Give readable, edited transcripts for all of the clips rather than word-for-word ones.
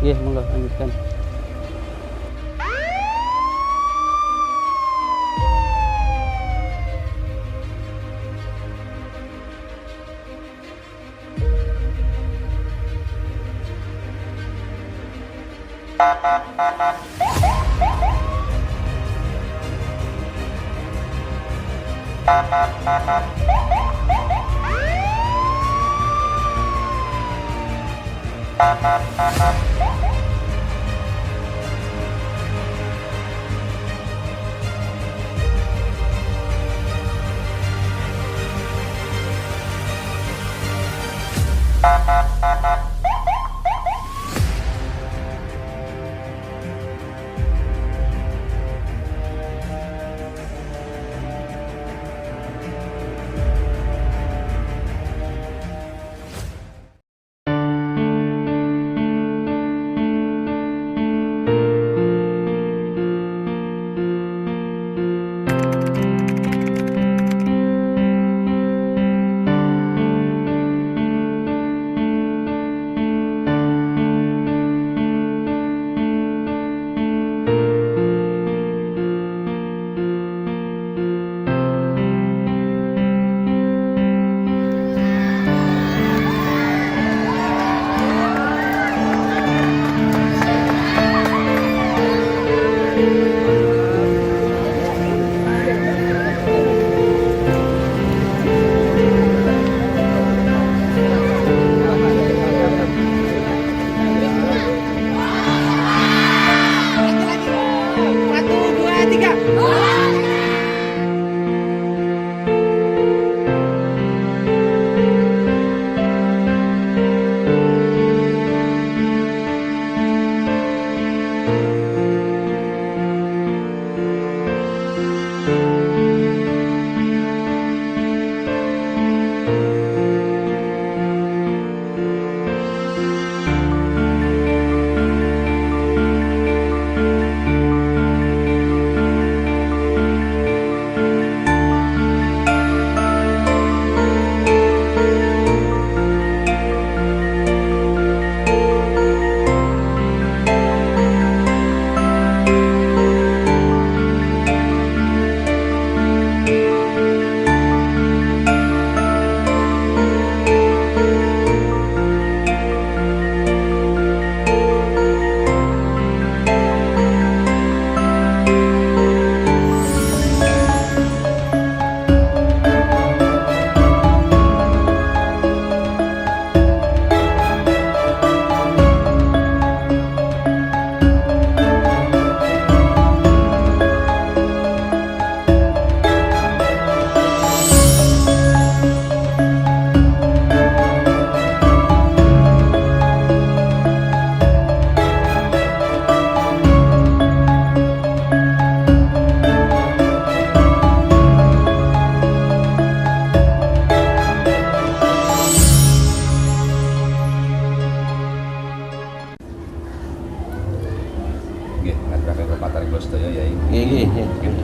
Nggih, monggo lanjutkan.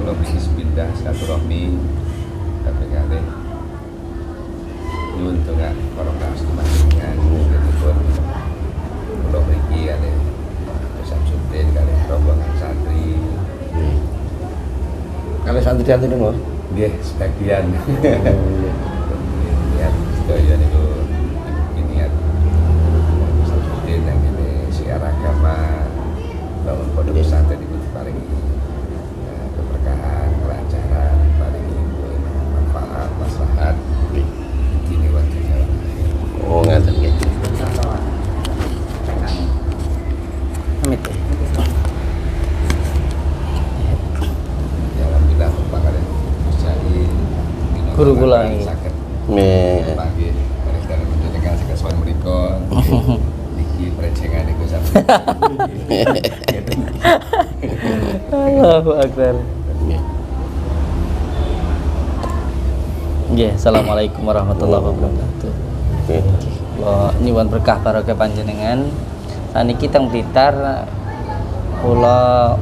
Kula mriki sepindah silaturahmi KPKD nyuwun donga para panjenengan nggih kula mriki kalih Samsudin kalih rombongan santri. Kalih santri-santri niku nggih sebagian. Niat sedaya niku niat Samsudin yang ini siar agama bangun pondok pesantren niku diparingi keberkahan, kelancaran, paringi manfaat, maslahat dini wa dunya. Oh ngaten nggih. Amit. Ya alhamdulillah pangkalen jadi Guru kula iki. saged Nggih. panggih bareng dalem panjenengan sing kesuwen mriku. Iki prejengan iku sampe. Allahu Akbar. Nggih, assalamualaikum warahmatullahi wabarakatuh. Nggih. Kula nyuwun berkah barokah panjenengan. Saniki teng Blitar kula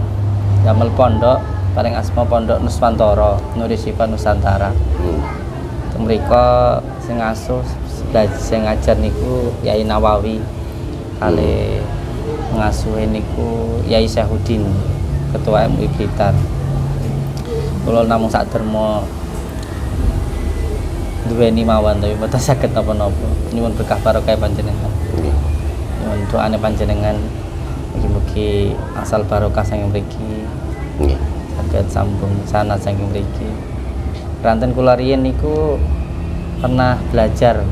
damel pondok paling asma Pondok Nuswantara, Nurisyifa Nusantara. Teng mriku sing ngasuh sing ngajar niku Yai Nawawi kali ngasuhe niku Yai Syahudin, ketua MUI Blitar. Kula namung sak derma duweni mawon tapi mboten saged napa-napa. Nyuwun berkah barokah panjenengan. Nggih. Nyuwun doane panjenengan mugi-mugi asal barokah saking mriki Nggih. saged sambung sana saking mriki. Ranten kula riyen niku pernah belajar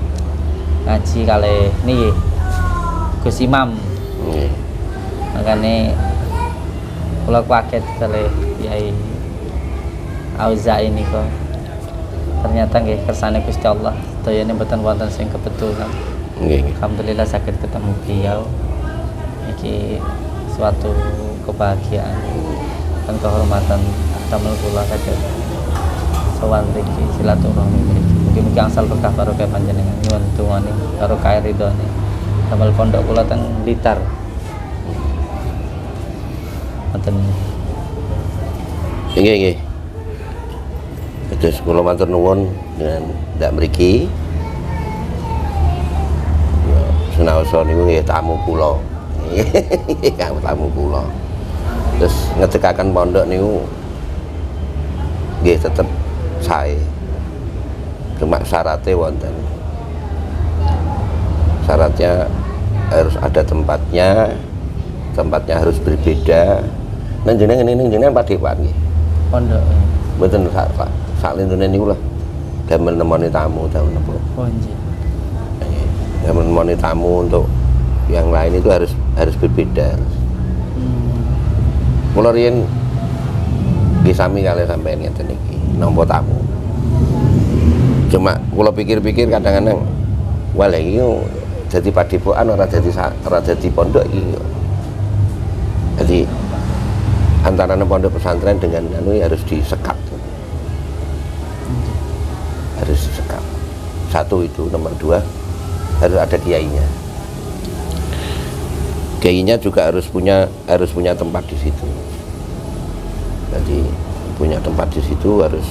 ngaji kalih niki Gus Imam. Nggih. Makane kula kaget kalih Yai Auza'i nika. Ternyata nggih kersane Gusti Allah, dayane mboten wonten sing kebetulan. Nggih. Alhamdulillah saged ketemu beliau. Iki suatu kebahagiaan dan kehormatan damel kula saged sowan mriki silaturahmi mriki. Mugi-mugi angsal berkah barokah panjenengan nyuwun dongane barokah ridhone. Damel pondok kula teng Blitar. Wonten Nggih, nggih. Terus kula matur nuwun dengan ndak mriki. Ya, senaosa niku nggih tamu kula. Nggih, tamu kula. Terus ngedekaken pondok niku nggih tetep sae. Cuma syaratnya wonten. Syaratnya harus ada tempatnya harus berbeda. Nang jenengan padepan nggih. pondok. Mboten sak lintune niku lah. Damel nemoni tamu damel napa. Oh nggih. Damel nemoni tamu untuk yang lain itu harus berbeda. Kula riyen nggih sami kalih sampeyan ngeten iki, nampa tamu. Cuma kula pikir-pikir kadang-kadang wah lha iki dadi padepokan ora dadi pondok iki. Jadi antara pondok pesantren dengan anu harus disekat. Harus disekat. Satu itu, nomor dua harus ada kiainya. Kiainya juga harus punya tempat di situ. Jadi punya tempat di situ harus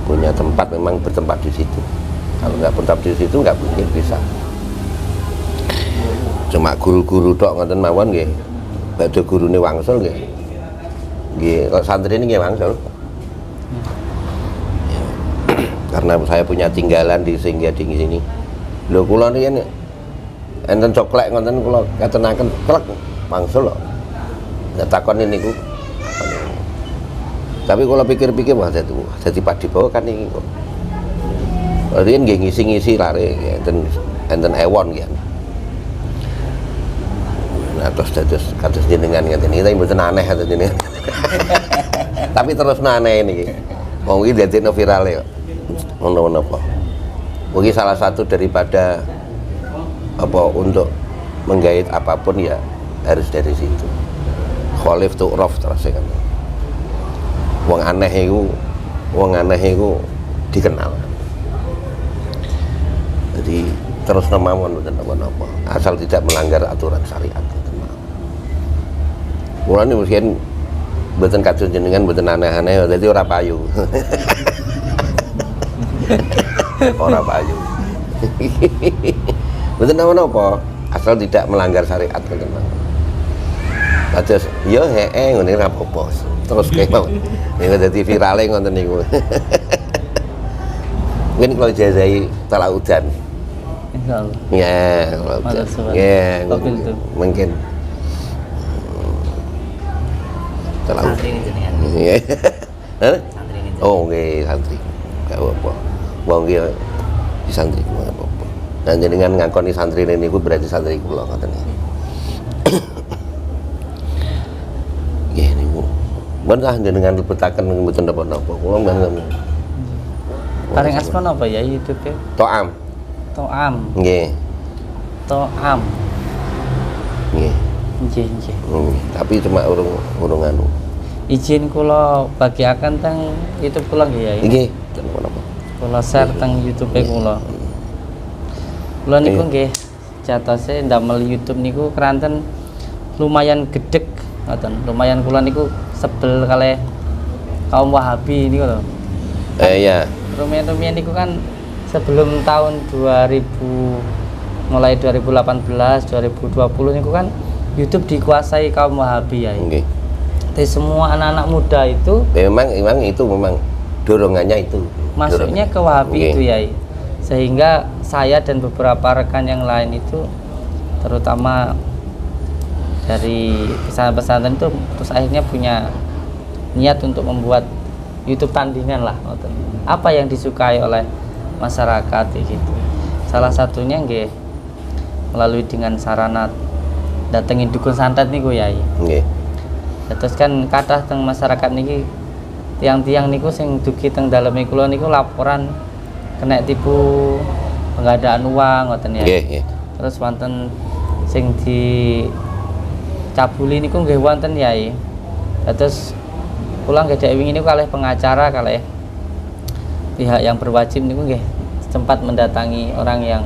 punya tempat memang bertempat di situ. Kalau nggak bertempat di situ nggak mungkin bisa. Cuma guru-guru tok ngoten mawon nggih. Badhe gurune wangsul nggih. Nggih, santri ini nggih wangsul. Karena saya punya tinggalan di Singgah di sini. Lho kula niku enten coklek ngoten kula katenaken klek wangsul lho. Ya takon niku. Tapi kula pikir-pikir wah dadi padepokan iki kok. Riyen nggih ngisi-ngisi lare enten ewon nggih. Nah, terus kados jenengan ngeten iki tapi mboten aneh kados jenengan. Tapi terus aneh niki. Wong iki dadine viral kok. Ngono apa? Mungkin salah satu daripada apa untuk menggait apapun ya harus dari situ. Khalif tu'raf terus kan. Wong aneh iku dikenal. Jadi terus mawon mboten napa-napa, asal tidak melanggar aturan syariat. Mulane mungkin mboten kados jenengan mboten aneh-aneh, dadi ora payu. Ora payu. Mboten napa-napa, asal tidak melanggar syariat ngoten mawon. Terus yo heeh ngene ra apa-apa. Terus kemawon. Niku dadi virale ngoten niku. Mungkin kalau jazai talaudan. Insyaallah. Ya, talaudan. Ya, mungkin. Santri ini jenengan. Iya. Santri ini. Oh, nggih, santri. Gak apa-apa. Wong nggih di santri gak apa-apa. Dan jenengan ngakoni santri niku berarti santri kula ngoten iki. Nggih niku. Mun lah jenengan lebetaken mboten napa-napa. Kula mboten. Paling asma napa ya YouTube-e? Toam. Toam. Nggih. Toam. Nggih. Nggih. Tapi cuma urung anu. Izin kula bagiaken teng YouTube kula nggih ya. Nggih, napa-napa. Kula share teng YouTube kula. Kula niku nggih jatose ndamel YouTube niku keranten lumayan gedeg ngoten. Lumayan kula niku sebel kalih kaum Wahabi niku lho. Ya. Rumiyin niku kan sebelum tahun 2000 mulai 2018 2020 niku kan YouTube dikuasai kaum Wahabi ya. Nggih. Jadi semua anak-anak muda itu Memang itu memang dorongannya itu. masuknya ke Wahabi Nggih. itu ya. Sehingga saya dan beberapa rekan yang lain itu terutama dari pesantren itu terus akhirnya punya niat untuk membuat YouTube tandingan lah. Apa yang disukai oleh masyarakat gitu. Salah satunya nggih melalui dengan sarana datengin dukun santet niku Yai. Nggih. Terus kan kathah teng masyarakat niki tiang-tiang niku sing dugi teng daleme kula niku laporan kena tipu penggandaan uang ngoten ya. Nggih, nggih. Terus wonten sing dicabuli niku nggih wonten Yai. Terus kula nggih dek wingi niku kalih pengacara kalih pihak yang berwajib niku nggih sempat mendatangi orang yang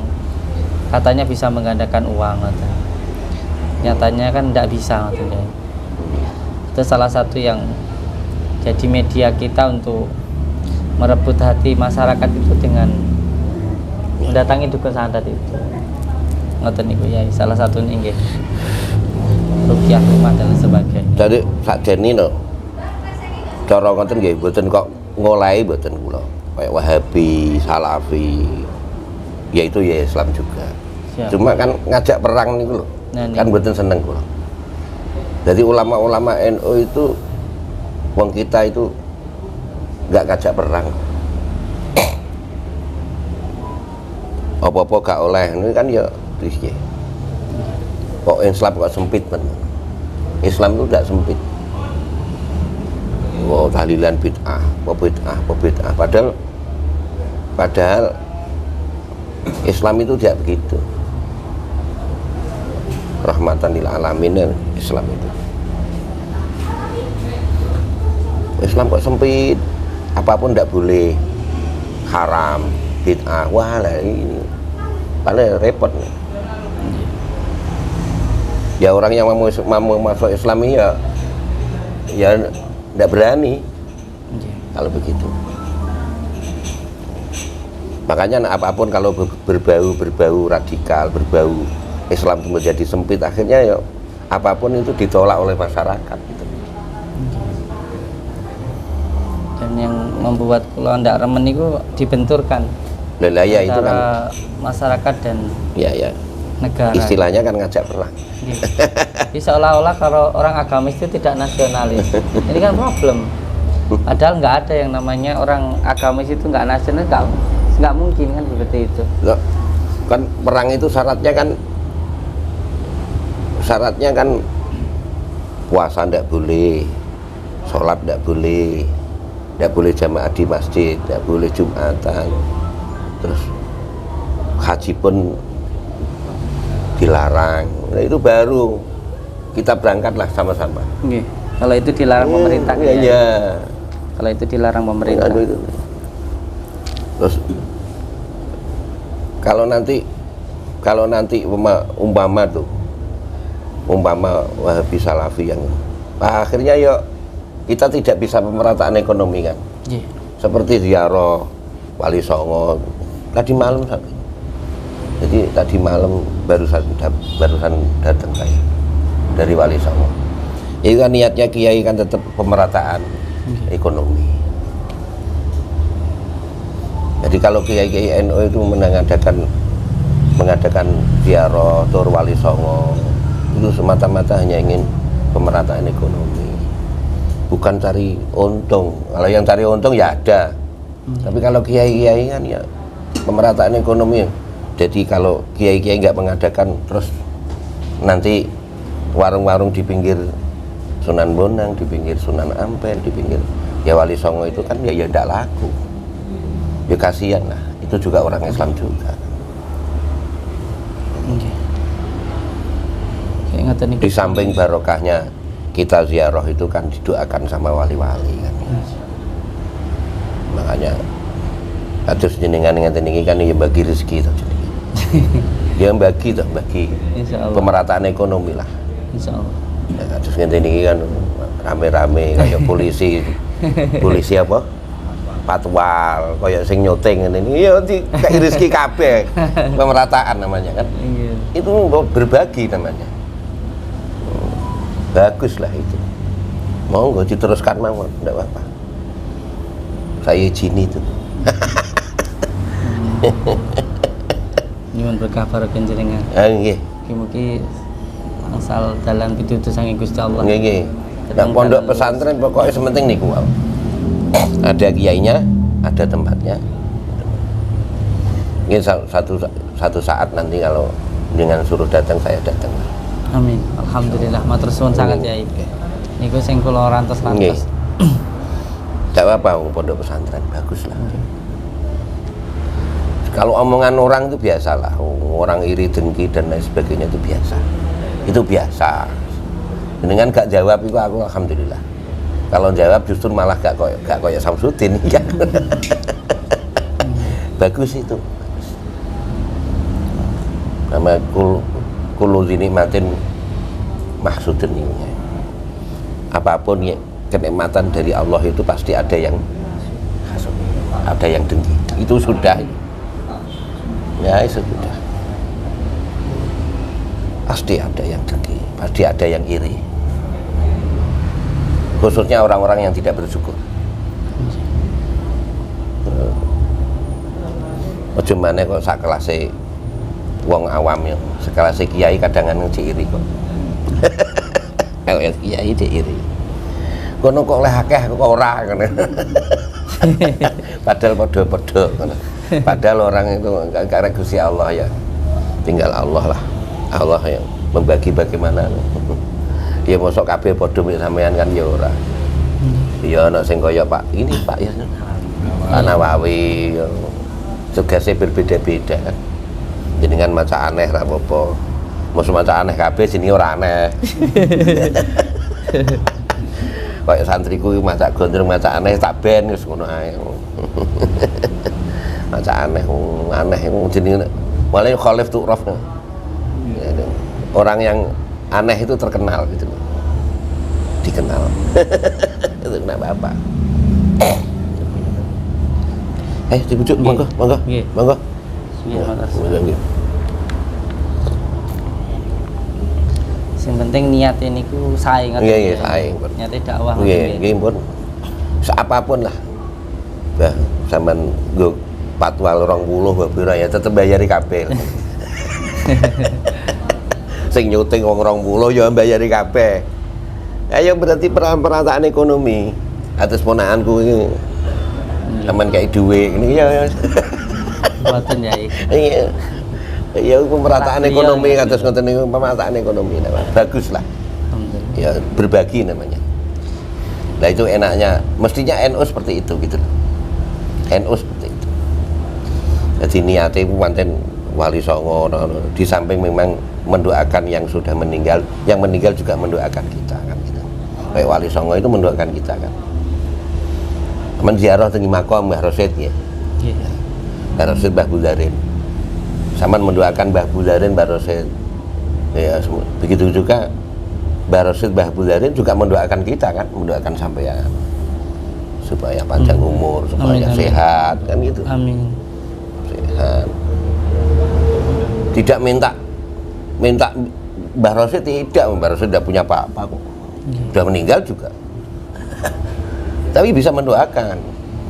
katanya bisa menggandakan uang ngoten. Nyatanya kan tidak bisa ngoten ya. Itu salah satu yang jadi media kita untuk merebut hati masyarakat itu dengan mendatangi dukun santet itu. Ngoten niku ya, salah satunya nggih. Rukyah rumah dan sebagainya. Jadi sakjane no. Cara ngoten nggih mboten kok ngolahi mboten kula. Kayak Wahabi, Salafi. Yaitu ya Islam juga. Siap. Cuma kan ngajak perang niku lho. Nah, Kan mboten seneng kula. Jadi ulama-ulama NU itu wong kita itu nggak ngajak perang. Apa-apa gak oleh ini kan ya piye. Kok Islam kok sempit men. Islam itu tidak sempit. Wow, tahlilan bid'ah, bid'ah. Padahal Islam itu tidak begitu. Rahmatan lil alamin Islam itu. Islam kok sempit, apapun tidak boleh, haram, bid'ah, wah lah ini paling repot nih. Ya orang yang mau masuk Islam ini ya tidak berani kalau begitu. Makanya apapun kalau berbau radikal, berbau Islam itu menjadi sempit, akhirnya ya apapun itu ditolak oleh masyarakat gitu. Dan yang membuat kula ndak remen niku dibenturkan Lah ya itu kan antara masyarakat dan ya negara. istilahnya kan ngajak perang. Nggih. Jadi seolah-olah kalau orang agamis itu tidak nasionalis. Ini kan problem. Padahal nggak ada yang namanya orang agamis itu nggak nasionalis, nggak mungkin kan seperti itu. Loh, kan perang itu syaratnya kan puasa ndak boleh, sholat ndak boleh jamaah di masjid, ndak boleh jumatan, terus haji pun dilarang. Nah, itu baru kita berangkatlah sama-sama. Nggih. Kalau itu dilarang pemerintah Iya, ya. iya. Kalau itu dilarang pemerintah. Aduh, itu. Terus kalau nanti umpama Wahabi Salafi yang akhirnya ya kita tidak bisa pemerataan ekonomi kan. Nggih. Seperti ziarah Wali Songo tadi malam. Jadi tadi malam barusan datang saya dari Wali Songo. Itu kan niatnya kiai kan tetap pemerataan ekonomi. Jadi kalau kiai NU itu mengadakan ziarah tur Wali Songo itu semata-mata hanya ingin pemerataan ekonomi, bukan cari untung. Kalau yang cari untung ya ada, tapi kalau kiai kan ya pemerataan ekonomi. Jadi kalau kiai nggak mengadakan, terus nanti warung-warung di pinggir Sunan Bonang, di pinggir Sunan Ampel, di pinggir ya Wali Songo itu kan ya tidak laku. Ya kasihan lah, itu juga orang Islam juga. Di samping barokahnya kita ziarah itu kan didoakan sama wali-wali kan. Makanya atus jenengan ngeten iki kan ya bagi rezeki to jenenge. Ya bagi pemerataan ekonomi lah. Insyaallah. Ya atus ngeten iki kan rame-rame kayak polisi. Polisi apa? Patwal, kayak sing nyuting ngene iki ya dikai rezeki kabeh. Pemerataan namanya kan. Iya. Itu berbagi namanya. Bagus lah itu. Monggo diteruskan mawon, enggak apa-apa. Saya izin itu. Nyuwun berkah barokah jenengan. Nggih. Mugi-mugi asal dalan pitutur saking Gusti Allah. Nggih. Nah, pondok pesantren pokoknya sementing niku wae. Ada kiainya, ada tempatnya. Mungkin satu saat nanti kalau dengan suruh datang saya datang. Amin. Alhamdulillah matur suwun sangat ya. Niku sing kula rantos-rantos. Tidak apa-apa pondok pesantren bagus lah. Kalau omongan orang itu biasalah, orang iri dengki dan lain sebagainya itu biasa. Itu biasa. Dengan gak jawab itu aku alhamdulillah. Kalau jawab justru malah gak koyak Samsudin. Ya. Bagus itu. Nama kulo nikmatin maksudin ini. Apapun ya kenikmatan dari Allah itu pasti ada yang hasud, ada yang dengki. Itu sudah. Ya itu sudah. Pasti ada yang dengki, pasti ada yang iri. Khususnya orang-orang yang tidak bersyukur. Ojo maneh kok sak kelase wong awam ya, sekelase kiai kadang-kadang iri kok. Kalau kiai iri. Kono kok oleh akeh kok ora ngono. Padahal padha-padha ngono. Padahal orang itu karena Gusti Allah ya. Tinggal Allah lah. Allah yang membagi bagaimana. Ya mosok kabeh padha mek sampean kan ya ora. Ya ana sing kaya Pak ini Pak ya. Pak Nawawi ya. Tugasnya berbeda-beda kan. Jenengan maca aneh ra apa-apa. Mosok maca aneh kabeh jenenge ora aneh. Kayak santriku maca gondrong maca aneh tak ben wis ngono ae. Maca aneh jenenge malah khalif tu'raf. Orang yang aneh itu terkenal gitu loh. Dikenal. Itu kenapa apa? Dibujuk monggo. Monggo. Nggih. Yang penting niatnya niku sae ngoten. Nggih, sae. Niate dakwah. Nggih, pun. Apapun lah. Nah, sampean nggo patwal 20 pira ya tetep bayari kabeh. Sing nyuting wong 20 ya bayari kabeh. Ya berarti perataan ekonomi. Atus ponakanku iki. Sampean kayak duwe ngene ya. Mboten ya iki. Iya. Ya pemerataan ekonomi atas ngoten niku pemerataan ekonomi bagus lah. Ya berbagi namanya. Nah itu enaknya, mestinya NU seperti itu gitu loh. NU seperti itu. Jadi niatnya itu manten Wali Songo di samping memang mendoakan yang sudah meninggal, yang meninggal juga mendoakan kita kan gitu. Kayak Wali Songo itu mendoakan kita kan. Menziarah tinggi makom Mbah Rosid ya. Iya. Mbah Rosid Mbah Budarin. Saman mendoakan Mbah Budarin, Mbah Rosid. Ya, begitu juga Mbah Rosid, Mbah Budarin juga mendoakan kita kan, mendoakan sampean supaya panjang umur, supaya sehat kan gitu. Amin. Sehat. Tidak minta Mbah Rosid tidak, Mbah Rosid tidak punya apa-apa kok. Sudah meninggal juga. Tapi bisa mendoakan.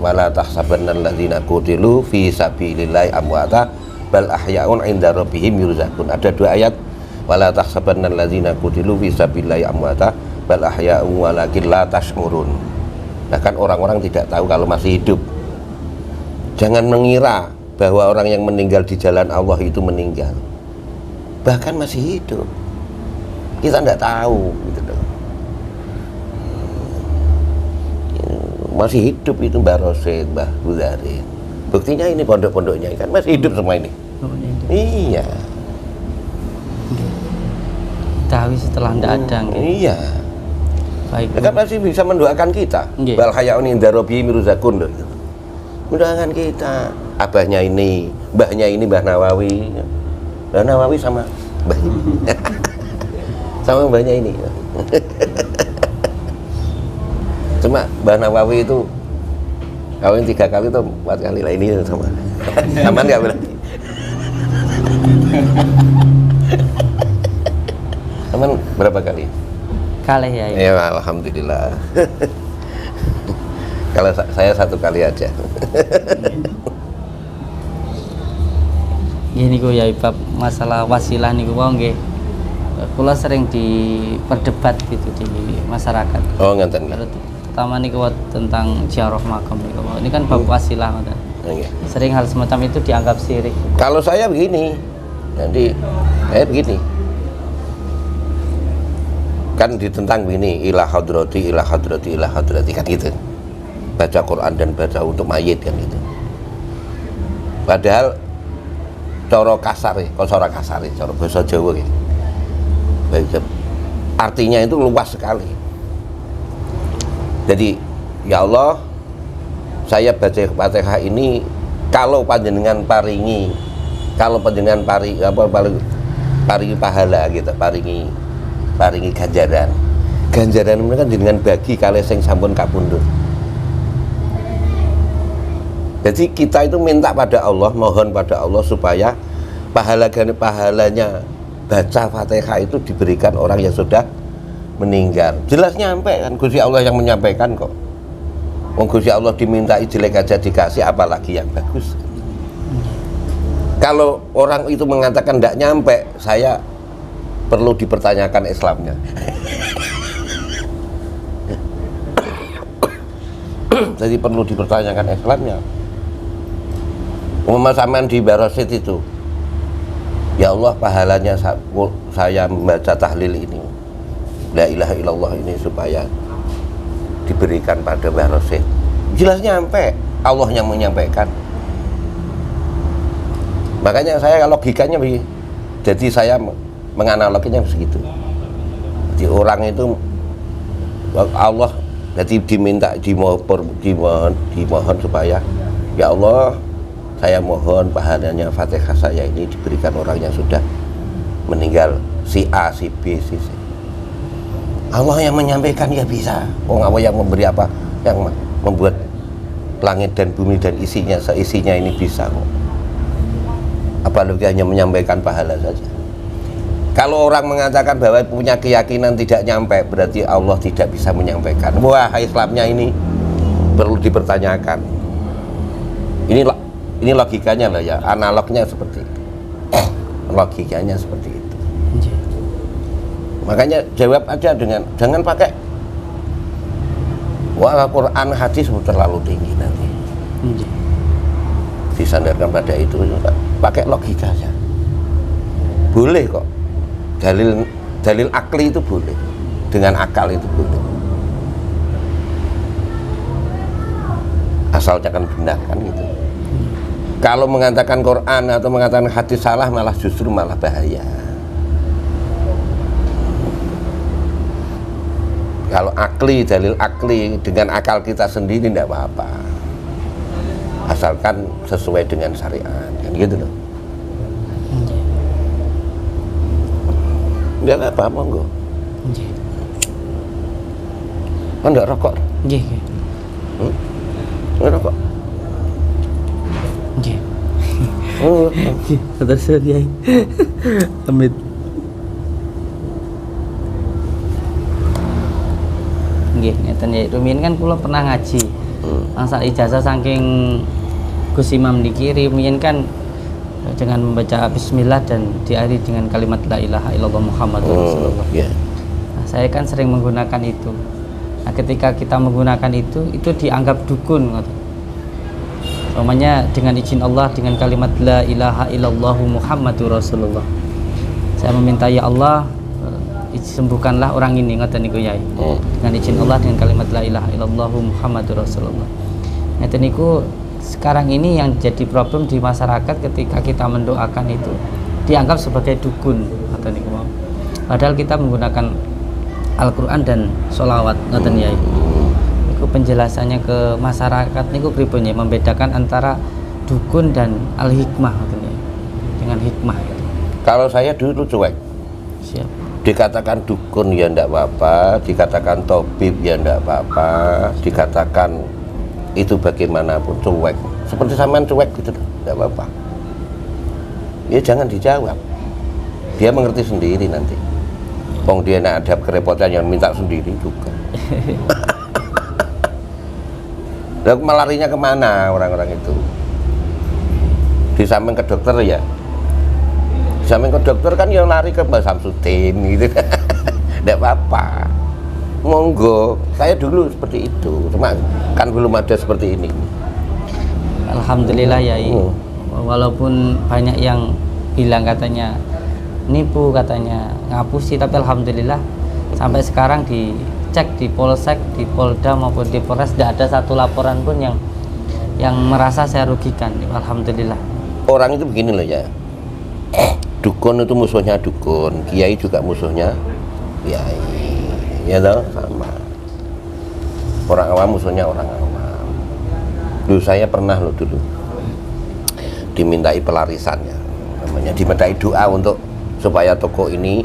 Wala tahsabannal ladzina qutilu fi sabilillahi amwata bal ahya'un 'inda rabbihim yurzaqun. Ada dua ayat, wala tahsabannal ladzina qutilu fi sabilillahi amwata bal ahya'un walakin la tash'urun. Nah kan orang-orang tidak tahu kalau masih hidup. Jangan mengira bahwa orang yang meninggal di jalan Allah itu meninggal. Bahkan masih hidup. Kita tidak tahu gitu loh. Masih hidup itu Mbah Rosid, Mbah Budarin. Buktinya ini pondok-pondoknya kan masih hidup semua ini. Iya. Tahu setelah tidak ada. Iya. Baik. Kan masih bisa mendoakan kita. Bal hayaun inda rabbihim yurzaqun loh. Mendoakan kita. Abahnya ini, mbahnya ini Mbah Nawawi. Mbah Nawawi sama mbahnya. Sama mbahnya ini. Cuma Mbah Nawawi itu kawin 3 kali atau 4 kali lah, ini sama. Aman nggak berarti? Aman berapa kali? Kalih ya. Ya alhamdulillah. Kalau saya 1 kali aja. Nggih niku ya bab masalah wasilah niku wae nggih. Kula sering diperdebat gitu di masyarakat. Oh ngeten. Terutama niku tentang ziarah makam niku. Ini kan bab wasilah ngoten. Iya. Sering hal semacam itu dianggap syirik. Kalau saya begini, nanti saya begini. Kan ditentang begini, ila hadrati kan gitu. Baca Quran dan baca untuk mayit kan gitu. Padahal cara kasar ya, cara bahasa Jawa gitu. Artinya itu luas sekali. Jadi ya Allah, saya baca Fatihah ini kalau panjenengan paringi pahala gitu, paringi ganjaran mereka dengan bagi kali sing sampun kapundhut. Jadi kita itu minta pada Allah, mohon pada Allah supaya pahalanya baca Fatihah itu diberikan orang yang sudah meninggal. Jelas nyampe kan, Gusti Allah yang menyampaikan kok. Wong Gusti Allah diminta jelek aja dikasih, apalagi yang bagus. Kalau orang itu mengatakan tidak nyampe, saya perlu dipertanyakan Islamnya. Jadi perlu dipertanyakan Islamnya. Umpama sampean di Barosit itu, ya Allah pahalanya saya membaca tahlil ini, la ilaha illallah ini supaya diberikan pada Barosit. Jelas nyampe, Allah yang menyampaikan. Makanya saya logikanya begini. Jadi saya menganaloginya begitu. Jadi orang itu Allah jadi dimohon supaya ya Allah, saya mohon pahalanya Fatihah saya ini diberikan orang yang sudah meninggal, si A, si B, si C. Allah yang menyampaikan ya bisa. Allah yang memberi apa? Yang membuat langit dan bumi dan isinya, seisinya ini bisa kok. Apalagi hanya menyampaikan pahala saja. Kalau orang mengatakan bahwa punya keyakinan tidak nyampe, berarti Allah tidak bisa menyampaikan. Wah, Islamnya ini perlu dipertanyakan. Ini logikanya lah ya, analognya seperti itu. Logikanya seperti itu. Makanya jawab aja dengan, jangan pakai wah Quran hadis terlalu tinggi nanti. Disandarkan pada itu, pakai logika aja. Boleh kok. Dalil akli itu boleh. Dengan akal itu boleh. Asal jangan benar kan gitu. Kalau mengatakan Quran atau mengatakan hadis salah malah justru malah bahaya. Kalau akli, dalil akli dengan akal kita sendiri tidak apa-apa, asalkan sesuai dengan syariat kan gitu loh. Enggak apa-apa monggo. Nggih. Kan enggak rokok? Nggih. Enggak rokok. Nggih. Oh, Terus ya. Amit. Nggih, ngeten ya. Rumiyin kan kula pernah ngaji. Mangsa ijazah saking Gus Imam niki rumiyin kan dengan membaca bismillah dan diakhiri dengan kalimat la ilaha illallah Muhammadur Rasulullah. Yeah. Nah, saya kan sering menggunakan itu. Nah, ketika kita menggunakan itu dianggap dukun. Namanya dengan izin Allah dengan kalimat la ilaha illallah Muhammadur Rasulullah. Saya meminta ya Allah sembuhkanlah orang ini ngoten niku Yai. Dengan izin Allah dengan kalimat la ilaha illallah Muhammadur Rasulullah. Ngoten niku sekarang ini yang jadi problem di masyarakat ketika kita mendoakan itu dianggap sebagai dukun ngoten niku. Padahal kita menggunakan Al-Qur'an dan sholawat ngoten Yai. Niku penjelasannya ke masyarakat niku pripun ya, membedakan antara dukun dan al-hikmah ngoten Yai. Dengan hikmah gitu. Kalau saya dulu cuek. Siap. Dikatakan dukun ya enggak apa-apa, dikatakan tabib ya enggak apa-apa, dikatakan itu bagaimanapun cuek. Seperti sampean cuek gitu, enggak apa-apa. Ya jangan dijawab. Dia mengerti sendiri nanti. Wong dia nak ada kerepotan yang minta sendiri juga. Lalu melarinya kemana orang-orang itu? Di samping ke dokter ya. Di samping ke dokter kan yang lari ke Mbak Samsudin gitu. Tidak apa-apa. Monggo. Saya dulu seperti itu. Cuma kan belum ada seperti ini. Alhamdulillah Yai. Walaupun banyak yang bilang katanya nipu, katanya ngapusi, tapi alhamdulillah sampai sekarang dicek di Polsek, di Polda maupun di Polres tidak ada satu laporan pun yang merasa saya rugikan. Alhamdulillah. Orang itu begini loh ya. Dukun itu musuhnya dukun, kiai juga musuhnya kiai. Ya toh, sama. Orang awam musuhnya orang awam. Dulu saya pernah loh dulu dimintai pelarisannya, namanya dimintai doa untuk supaya toko ini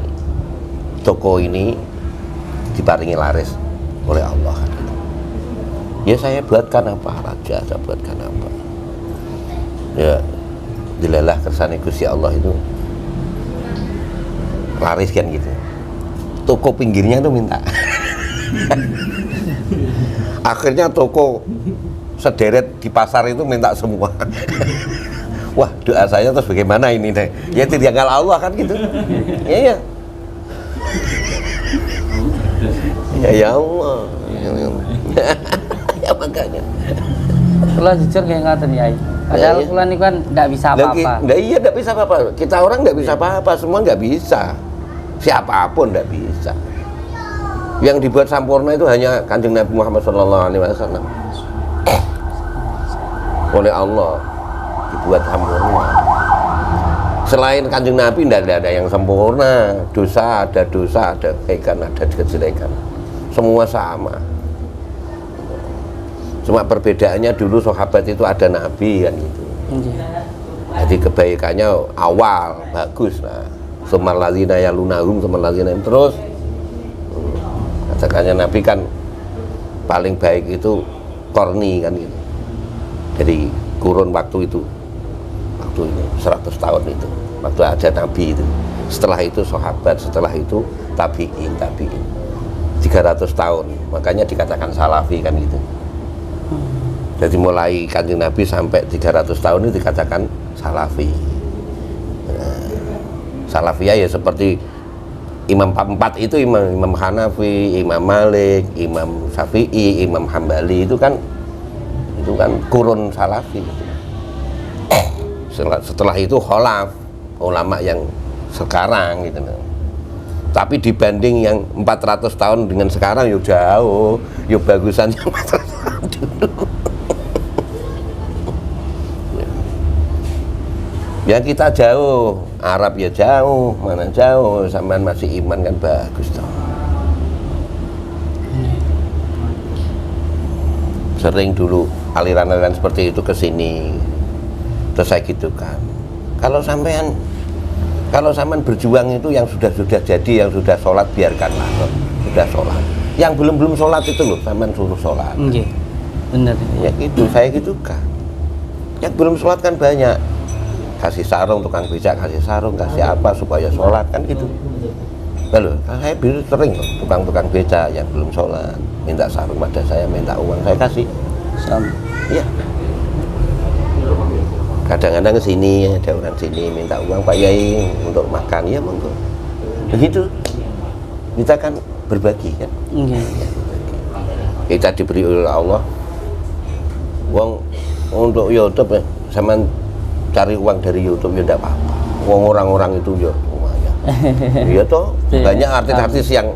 diparingi laris oleh Allah. Ya saya buatkan apa raja, saya buatkan apa. Ya dilelah kersane Gusti Allah itu laris kan gitu. Toko pinggirnya itu minta. Akhirnya toko sederet di pasar itu minta semua. Wah, doa saya terus bagaimana ini deh? Ya tinggal Allah kan gitu. Ya. Ya Allah. Ya makanya. Kalau jujur kayak ngaten Yai. Padahal Ya. kula niku kan enggak bisa apa-apa. Iya, enggak bisa apa-apa. Kita orang enggak bisa apa-apa, semua enggak bisa. Siapapun enggak bisa. Yang dibuat sempurna itu hanya Kanjeng Nabi Muhammad SAW. Oleh Allah dibuat sempurna. Selain Kanjeng Nabi tidak ada yang sempurna. Dosa, ada kebaikan, ada kejelekan. Semua sama. Cuma perbedaannya dulu sahabat itu ada Nabi kan gitu. Jadi kebaikannya awal bagus lah. Sumal ladzina yalunahum, sumal ladzina terus. Katakannya Nabi kan paling baik itu korni kan gitu. Jadi kurun waktu itu 100 tahun itu waktu ada Nabi itu. Setelah itu sahabat, setelah itu tabi'in 300 tahun, makanya dikatakan salafi kan gitu. Jadi mulai Kanjeng Nabi sampai 300 tahun itu dikatakan salafi. Salafiyah ya seperti Imam empat itu Imam Hanafi, Imam Malik, Imam Syafi'i, Imam Hambali itu kan kurun salafi gitu. Setelah itu kholaf, ulama yang sekarang gitu. Tapi dibanding yang 400 tahun dengan sekarang yuk jauh, yuk bagusannya 400 tahun dulu. Ya kita jauh, Arab ya jauh, mana jauh, sampean masih iman kan bagus toh. Sering dulu aliran-aliran seperti itu ke sini. Terus saya gitu kan. Kalau sampean berjuang itu yang sudah jadi, yang sudah sholat biarkanlah, sudah sholat. Yang belum sholat itu loh, sampean suruh sholat. Nggih. Bener. Ya gitu, saya gitu kan. Yang belum sholat kan banyak. Kasih sarung, tukang becak kasih sarung, kasih apa supaya sholat kan gitu. Lalu saya sering loh, tukang becak yang belum sholat minta sarung pada saya, minta uang, saya kasih. Iya. Kadang-kadang ke sini ada orang sini minta uang, Pak Yai untuk makan, ya monggo. Begitu. Kita kan berbagi kan. Kita diberi oleh Allah. Uang untuk YouTube ya, sama cari uang dari YouTube ya enggak apa-apa. Uang orang-orang itu ya lumayan. Iya toh, banyak artis-artis yang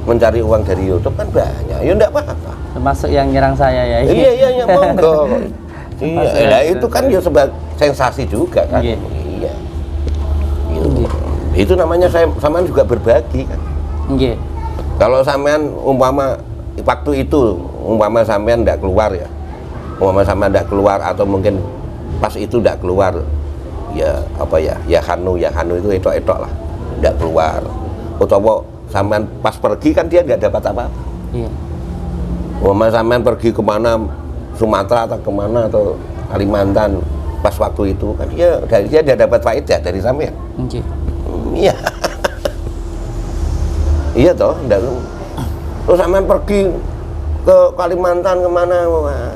mencari uang dari YouTube kan banyak. Ya enggak apa-apa. Termasuk yang nyerang saya ya. Iya monggo. Iya, nah itu kan ya sebagai sensasi juga kan. Iya. Itu namanya sampean juga berbagi kan. Nggih. Kalau sampean umpama waktu itu sampean enggak keluar ya. Sampean enggak keluar atau mungkin pas itu enggak keluar ya apa ya Hanu itu etok-etok lah enggak keluar. Utawa sampean pas pergi kan dia enggak dapat apa-apa. Iya. Sampean pergi kemana, Sumatera atau kemana atau Kalimantan pas waktu itu kan dia dapat faedah dari sampean. Nggih. Iya. Iya toh, enggak. Terus sampean pergi ke Kalimantan kemana,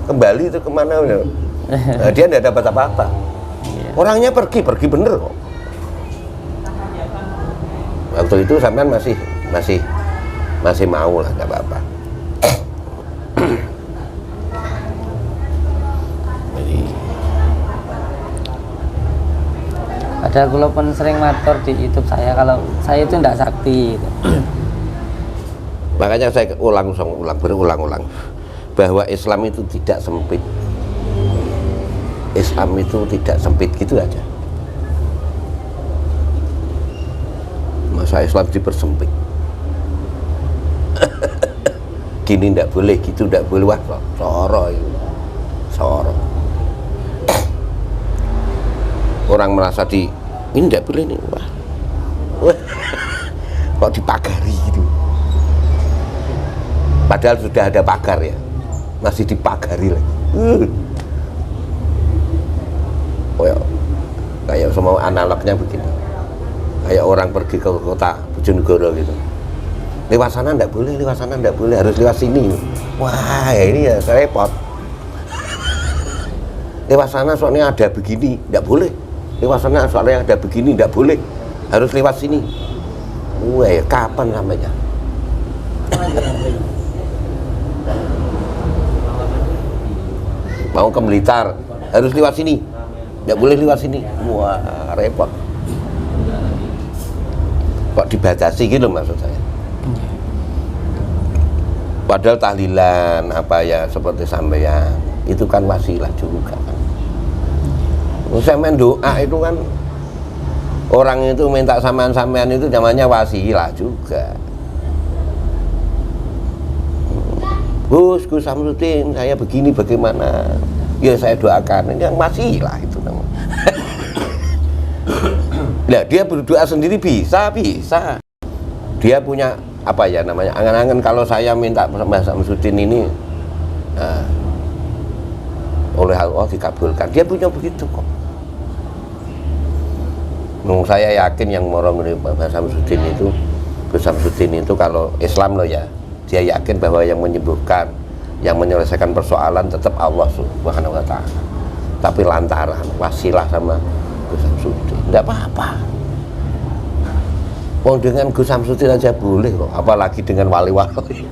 ke Bali itu kemana, nah, dia enggak dapat apa-apa. Orangnya pergi bener kok. Waktu itu sampean masih mau lah, enggak apa-apa. Ada kula pun sering matur di YouTube saya kalau saya itu tidak sakti gitu. Makanya saya berulang-ulang bahwa Islam itu tidak sempit. Islam itu tidak sempit gitu aja. Masa Islam dipersempit? Gini tidak boleh, gitu tidak boleh, wah soro itu, soro. Orang merasa ini tidak boleh nih, wah kok dipagari gitu. Padahal sudah ada pagar ya, masih dipagari lagi. Kayak semua analognya begini, kayak orang pergi ke kota Bojonegoro gitu, lewat sana ndak boleh, harus lewat sini. Wah ini ya repot. Lewat sana soalnya ada begini, ndak boleh. Lewat sana soalnya ada begini, ndak boleh, harus lewat sini. Wah kapan sampainya? Mau ke Blitar harus lewat sini, nggak boleh lewat sini. Wah repot. Kok dibatasi gitu maksud saya? Padahal tahlilan apa ya seperti sampeyan itu kan wasilah juga. Saya main doa itu kan orang itu minta sampean itu namanya wasilah juga. Gus Samsudin, saya begini bagaimana? Ya saya doakan, ini yang wasilah itu namanya. Nah, dia berdoa sendiri bisa. Dia punya apa ya namanya? Angan-angan kalau saya minta Mbah Samsudin ini oleh Allah dikabulkan. Dia punya begitu kok. Saya yakin yang morong Mbah Samsudin itu, Gus Samsudin itu kalau Islam loh ya, dia yakin bahwa yang menyembuhkan, yang menyelesaikan persoalan tetap Allah Subhanahu wa Ta'ala. Tapi lantaran wasilah sama Gus Samsudin, tidak apa-apa. Oh dengan Gus Samsudin aja boleh kok, apalagi dengan wali-wali.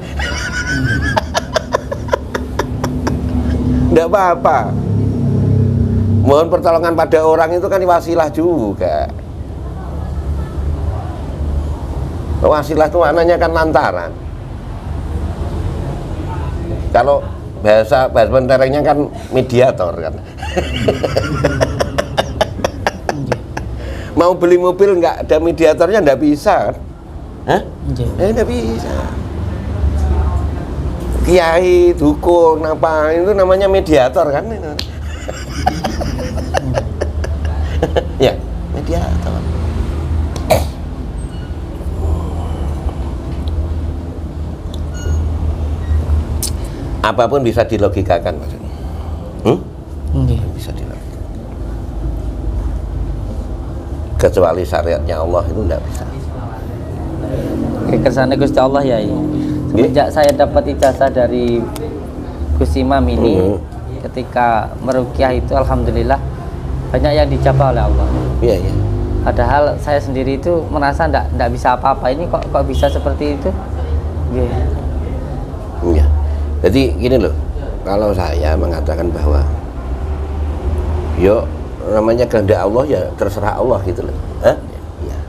Tidak apa-apa. Mohon pertolongan pada orang itu kan wasilah juga. Wasilah itu maknanya kan lantaran. Kalau bahasa penterengnya kan mediator kan. Mau beli mobil nggak ada mediatornya nggak bisa kan? Hah? Nggak bisa. Kiai, dukun, apa itu namanya mediator kan? Ya, mediator. Apapun bisa dilogikakan maksudnya. Bisa dilogikakan. Kecuali syariatnya Allah itu tidak bisa. Kesannya Gusti Allah ya. Semenjak saya dapat ijazah dari Gus Imam ini, ketika meruqyah itu alhamdulillah banyak yang dijabah oleh Allah. Iya. Padahal saya sendiri itu merasa enggak bisa apa-apa. Ini kok bisa seperti itu? Iya. Jadi gini loh, kalau saya mengatakan bahwa namanya kehendak Allah ya terserah Allah gitu loh. Ya.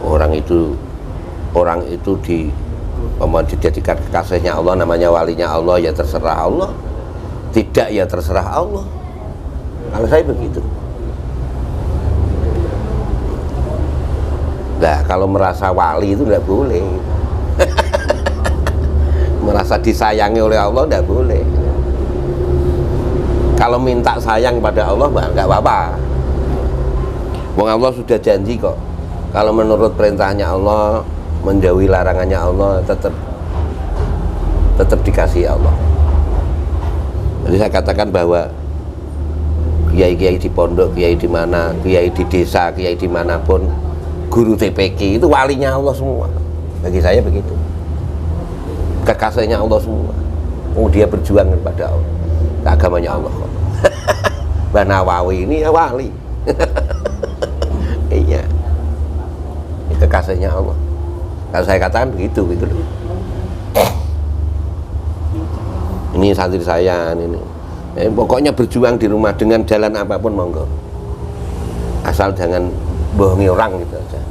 Orang itu dijadikan kekasihnya Allah, namanya walinya Allah ya terserah Allah. Tidak ya terserah Allah. Kalau saya begitu. Nah, kalau merasa wali itu nggak boleh. Merasa disayangi oleh Allah tidak boleh. Kalau minta sayang pada Allah nggak apa-apa. Wong Allah sudah janji kok. Kalau menurut perintahnya Allah, menjauhi larangannya Allah, tetap dikasih Allah. Jadi saya katakan bahwa kiai-kiai di pondok, kiai di mana, kiai di desa, kiai dimanapun, guru TPQ itu walinya Allah semua. Bagi saya begitu. Kekasihnya Allah semua. Oh, dia berjuang kepada Allah, agamanya Allah kok. Mbah Nawawi ini ya wali. Iya. Kekasihnya Allah. Kalau saya katakan begitu gitu loh. Ini santri saya ini. Pokoknya berjuang di rumah dengan jalan apapun monggo. Asal jangan bohongi orang gitu aja.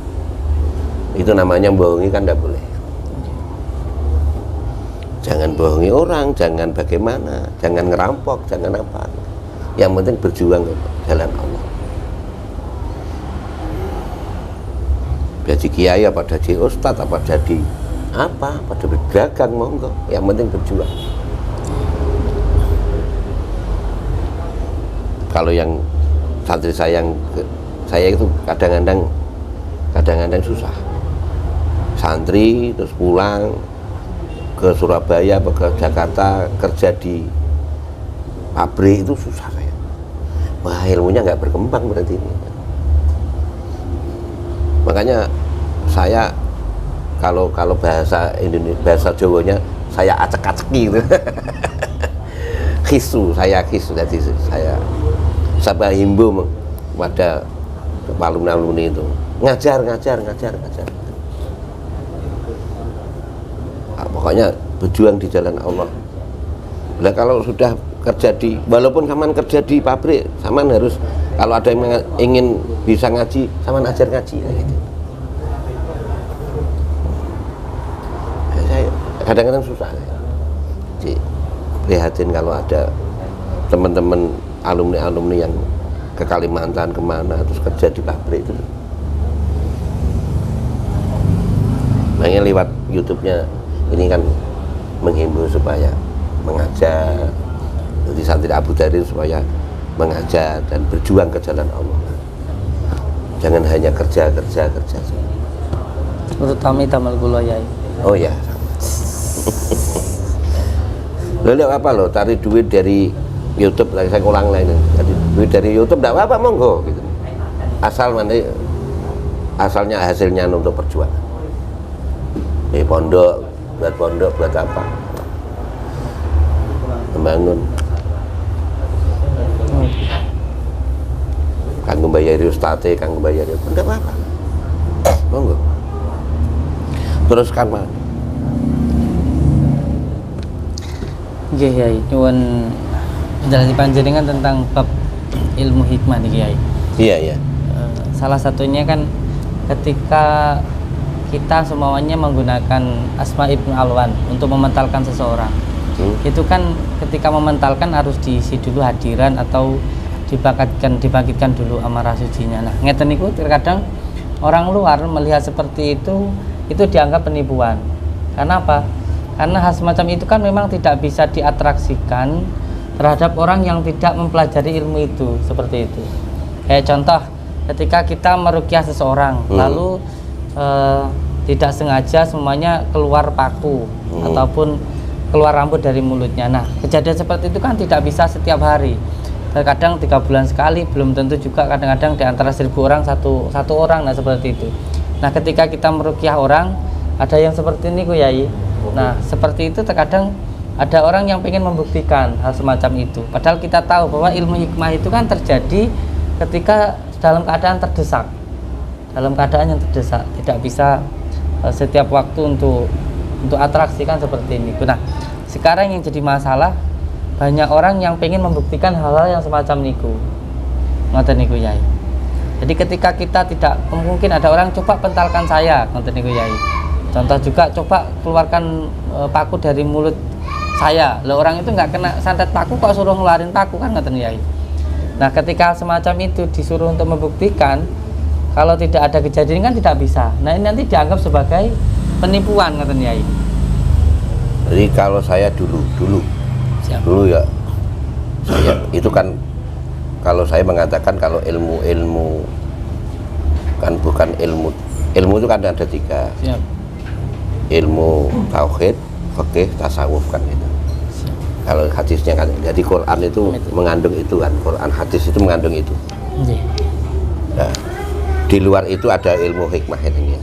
Itu namanya bohongi kan tidak boleh. Jangan bohongi orang, jangan bagaimana, jangan ngerampok, jangan apa. Yang penting berjuang ke jalan Allah. Jadi kiai apa jadi ustadz apa jadi apa, pada berdagang monggo. Yang penting berjuang. Kalau yang santri saya itu kadang-kadang susah. Santri terus pulang ke Surabaya atau ke Jakarta kerja di pabrik itu susah saya. Wah, ilmunya nggak berkembang berarti ini. Makanya saya kalau bahasa Indonesia, bahasa Jawanya saya acek-aceki gitu. Saya khisu, jadi saya himbau pada alumni itu ngajar. Pokoknya berjuang di jalan Allah. Nah, kalau sudah kerja walaupun saman kerja di pabrik, saman harus kalau ada yang ingin bisa ngaji, saman ajar ngaji ya, gitu. Saya kadang-kadang susah. Jadi, prihatin kalau ada teman-teman alumni yang ke Kalimantan kemana terus kerja di pabrik itu. Makanya lewat YouTube-nya ini kan menghimbau supaya mengajar, jadi santri Abu Dharir supaya mengajar dan berjuang ke jalan Allah. Jangan hanya kerja. Terutama tamal kula yai. Oh ya. Lalu apa lo? Cari duit dari YouTube, lagi saya ulang lagi. Cari duit dari YouTube, tidak apa-apa monggo. Gitu. Asalnya hasilnya untuk perjuangan. Buat pondok, buat apa? Membangun. Kanggo bayari ustate, kanggo bayari apa? Tidak apa-apa. Monggo. Teruskan, Pak. Nggih, Yai. Nyuwun penjelasan panjenengan tentang bab ilmu hikmah nih, Yai. Iya. Salah satunya kan ketika kita semuanya menggunakan Asma Ibnu Alwan untuk mementalkan seseorang. Itu kan ketika mementalkan harus diisi dulu hadiran atau dibangkitkan dulu amarah sucinya. Nah, ngeten niku terkadang orang luar melihat seperti itu dianggap penipuan. Karena apa? Karena hal semacam itu kan memang tidak bisa diatraksikan terhadap orang yang tidak mempelajari ilmu itu, seperti itu. Kayak contoh, ketika kita meruqyah seseorang, lalu tidak sengaja semuanya keluar paku ataupun keluar rambut dari mulutnya. Nah, kejadian seperti itu kan tidak bisa setiap hari. Terkadang 3 bulan sekali, belum tentu juga kadang-kadang di antara 1000 orang satu orang, nah seperti itu. Nah, ketika kita meruqyah orang, ada yang seperti ini ku Yai. Nah, seperti itu terkadang ada orang yang ingin membuktikan hal semacam itu. Padahal kita tahu bahwa ilmu hikmah itu kan terjadi ketika dalam keadaan terdesak. Dalam keadaan yang terdesak, tidak bisa setiap waktu untuk atraksi kan seperti ini. Nah, sekarang yang jadi masalah banyak orang yang ingin membuktikan hal-hal yang semacam niku. Ngoten niku Yai. Jadi ketika kita tidak, mungkin ada orang coba pentalkan saya, ngoten niku Yai. Contoh juga coba keluarkan paku dari mulut saya. Lah orang itu nggak kena santet paku kok suruh ngeluarin paku kan ngoten Yai. Nah, ketika semacam itu disuruh untuk membuktikan kalau tidak ada kejadian kan tidak bisa. Nah, ini nanti dianggap sebagai penipuan ngoten Yai. Jadi kalau saya dulu ya, saya itu kan kalau saya mengatakan kalau ilmu kan bukan ilmu itu kan ada 3. Siap. Ilmu tauhid, fikih, tasawuf kan itu. Kalau hadisnya kan, jadi Quran itu mengandung itu kan, Quran hadis itu mengandung itu. Iya. Nah, Di luar itu ada ilmu hikmah ini.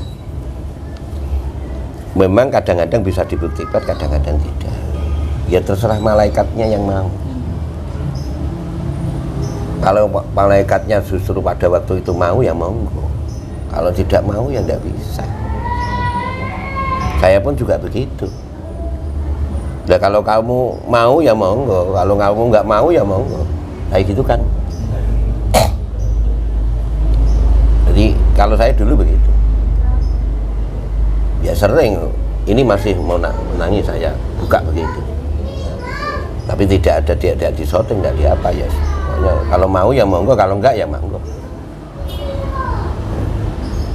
Memang kadang-kadang bisa dibuktikan, kadang-kadang tidak. Ya terserah malaikatnya yang mau. Kalau malaikatnya justru pada waktu itu mau, ya monggo. Kalau tidak mau, ya tidak bisa. Saya pun juga begitu. Nah, kalau kamu mau, ya monggo. Kalau kamu nggak mau, ya monggo. Kayak gitu kan. Jadi kalau saya dulu begitu. Ya sering. Ini masih mau menangis saya buka begitu. Tapi tidak ada dia di shooting, tidak di apa ya. Pokoknya, kalau mau ya monggo, kalau enggak ya monggo.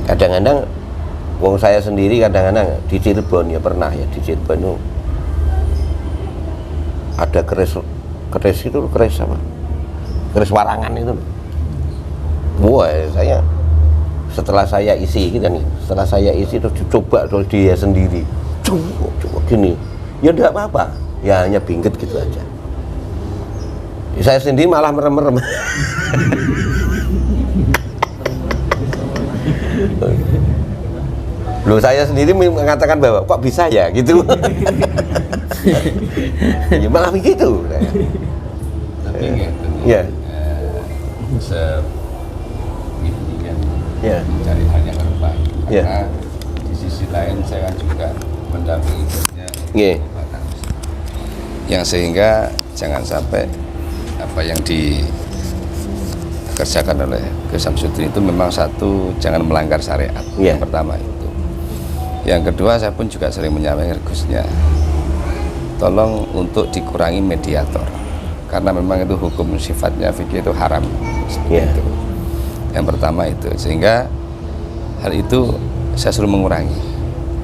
Kadang-kadang wong saya sendiri kadang-kadang di Cirebon ya pernah ya, di Cirebon itu ada keris itu keris apa? Keris warangan itu. Wah, saya setelah saya isi gitu nih, setelah saya isi terus dicoba terus dia sendiri. Coba gini. Ya enggak apa-apa. Ya hanya bingket gitu aja. Ya, saya sendiri malah merem-merem. Loh, saya sendiri mengatakan bahwa kok bisa ya gitu. Ya malah begitu. Tapi nggak tentu. Ya. Ini kan Ya. mencari hal yang terbaik. Ya. Karena di sisi lain saya juga mendampingi dia Iya. yang sehingga jangan sampai apa yang dikerjakan oleh Gus Samsudin itu memang satu, jangan melanggar syariat. Iya. Yang pertama itu. Yang kedua, saya pun juga sering menyampaikan Gusnya, tolong untuk dikurangi mediator, karena memang itu hukum sifatnya fikih itu haram. Seperti Iya. itu. Yang pertama itu, sehingga hal itu saya suruh mengurangi.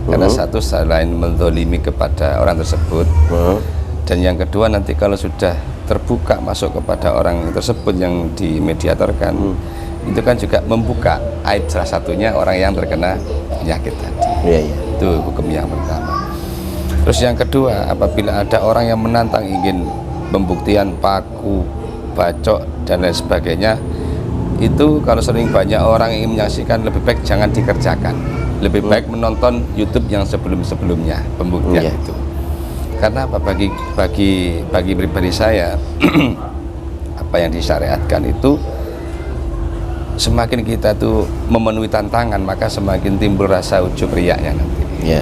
Karena satu, selain menzolimi kepada orang tersebut, dan yang kedua nanti kalau sudah terbuka masuk kepada orang tersebut yang dimediatorkan, itu kan juga membuka aib salah satunya orang yang terkena penyakit tadi. Iya, iya. Itu hukum yang pertama. Terus yang kedua, apabila ada orang yang menantang ingin pembuktian paku, bacok dan lain sebagainya, itu kalau sering banyak orang ingin menyaksikan, lebih baik jangan dikerjakan. Lebih baik menonton YouTube yang sebelum-sebelumnya pembuktian itu. Karena apa, bagi pribadi saya apa yang disyariatkan itu semakin kita tuh memenuhi tantangan, maka semakin timbul rasa ujub riyaknya nanti. Iya.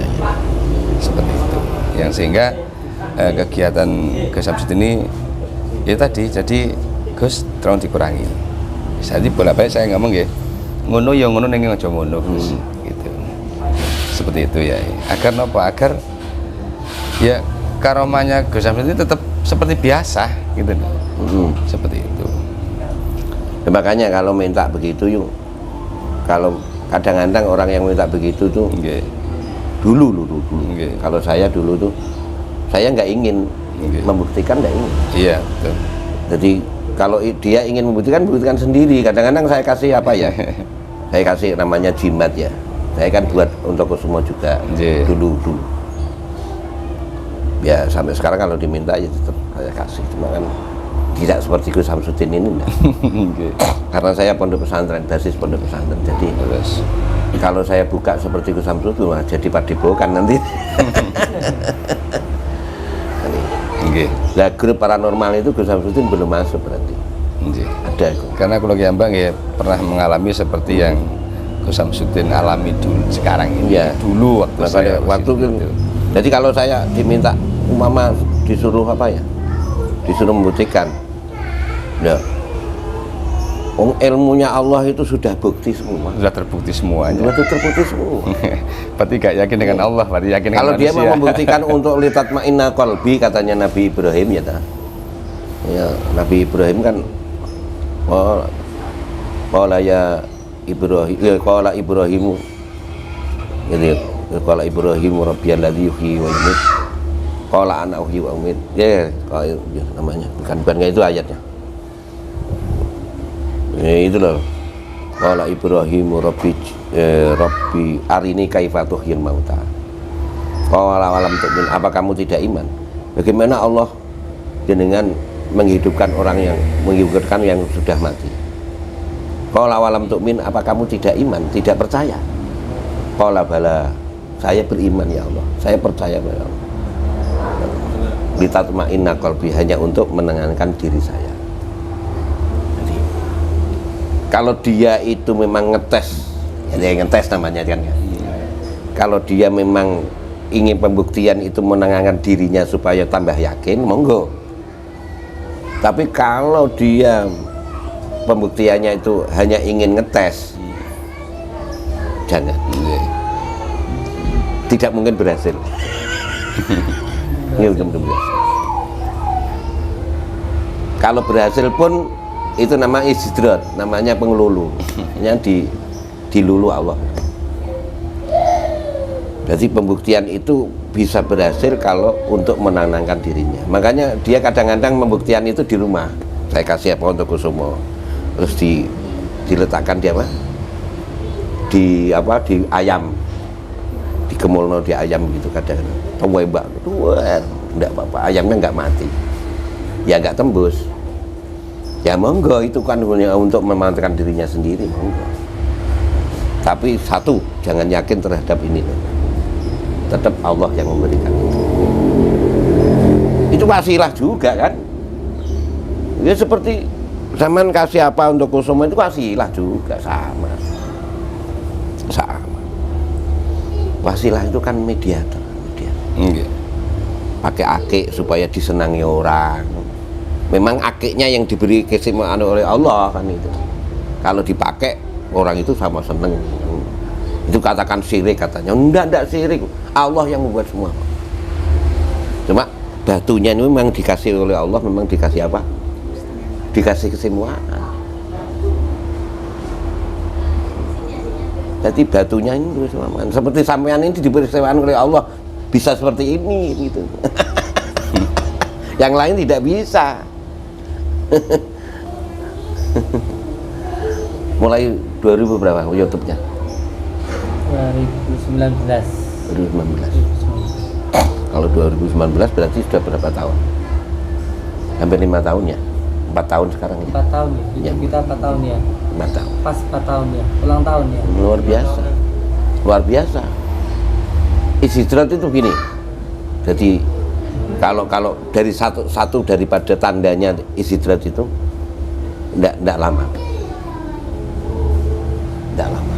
Seperti itu. Yang sehingga kegiatan Gus Samsudin ini ya tadi, jadi Gus tolong dikurangi. Jadi bolak-balik saya ngomong ya, ngono ya ngono ning aja ngono Gus. Gitu. Seperti itu ya. Agar apa? Agar ya karomanya Gus Samsudin tetap seperti biasa gitu. Seperti itu. Ya, makanya kalau minta begitu yuk, kalau kadang-kadang orang yang minta begitu tuh dulu. Kalau saya dulu tuh saya nggak ingin membuktikan, nggak ingin. Iya, betul. Jadi kalau dia ingin membuktikan sendiri. Kadang-kadang saya kasih apa ya? Saya kasih namanya jimat ya. Saya kan buat untuk semua juga dulu. Ya sampai sekarang kalau diminta ya tetap saya kasih. Cuma kan tidak seperti Gus Samsudin ini enggak. Karena saya pondok pesantren, basis pondok pesantren. Jadi kalau saya buka seperti Gus Samsudin, wah jadi padepokan nanti. Nah, grup paranormal itu Gus Samsudin belum masuk berarti. Ada. Karena kalau Mbak ya pernah mengalami seperti yang Gus Samsudin alami dulu sekarang ini. Ya. Dulu waktu jadi kalau saya diminta umama disuruh apa ya? Disuruh membuktikan. Ya. Ilmunya Allah itu sudah bukti semua. Sudah terbukti semuanya. Sudah terbukti semua. Berarti gak yakin dengan Allah, berarti yakin dengan kalau manusia. dia mau membuktikan untuk litatma'inna qalbi, katanya Nabi Ibrahim ya ta. Ya, Nabi Ibrahim kan qala ya Ibrahim, ya qala Ibrahimu. Jadi qala Ibrahimu rabbiyalladzi yuhyi wa yumiit. Qala ana uhyi wa umiit. Ya, namanya. Bukan kayak itu ayatnya. Itu loh. Qala Ibrahimu rabbi arini kaifa tuhyil mauta. Qala walam tu'min, apa kamu tidak iman? Bagaimana Allah dengan menghidupkan orang yang sudah mati? Qala walam tu'min, apa kamu tidak iman, tidak percaya? Qala bala, saya beriman ya Allah, saya percaya ya Allah. Litatma'inna qalbi, hanya untuk menenangkan diri saya. Jadi, kalau dia itu memang ngetes, ya ngetes namanya kan ya. Kalau dia memang ingin pembuktian itu menenangkan dirinya supaya tambah yakin, monggo. Tapi kalau dia pembuktiannya itu hanya ingin ngetes, jangan. Tidak mungkin berhasil. Ini udah berhasil. Kalau berhasil pun itu nama istidrat, namanya pengelulu, yang dilulu Allah. Jadi pembuktian itu bisa berhasil kalau untuk menenangkan dirinya. Makanya dia kadang-kadang pembuktian itu di rumah. Saya kasih apa untuk Kusumo, terus diletakkan di apa? Di ayam, di kemulno di ayam gitu kadang-kadang. Mbak, enggak apa-apa, ayamnya enggak mati, ya enggak tembus, ya monggo, itu kan untuk memantapkan dirinya sendiri, monggo. Tapi satu, jangan yakin terhadap ini, tetap Allah yang memberikan itu wasilah juga kan. Ya seperti zaman kasih apa untuk Kusumo itu wasilah juga, sama. Wasilah itu kan mediator. Pakai akik supaya disenangi orang. Memang akiknya yang diberi keistimewaan oleh Allah kan itu. Kalau dipakai orang itu sama seneng. Itu katakan syirik katanya. Enggak syirik. Allah yang membuat semua. Cuma batunya ini memang dikasih oleh Allah, memang dikasih apa? Dikasih keistimewaan. Jadi batunya ini seperti sampean ini diberi keistimewaan oleh Allah, bisa seperti ini gitu. Yang lain tidak bisa. Mulai 2000 berapa YouTube-nya? 2019. Kalau 2019 berarti sudah berapa tahun? Hampir 5 tahun ya? 4 tahun sekarang ya? 4 tahun ya? Kita 4 tahun ya? 4 tahun. Pas 4 tahun ya? Ulang tahun ya? Luar biasa. Luar biasa. Istidrat itu gini. Jadi kalau dari satu daripada tandanya istidrat itu enggak lama. Enggak lama.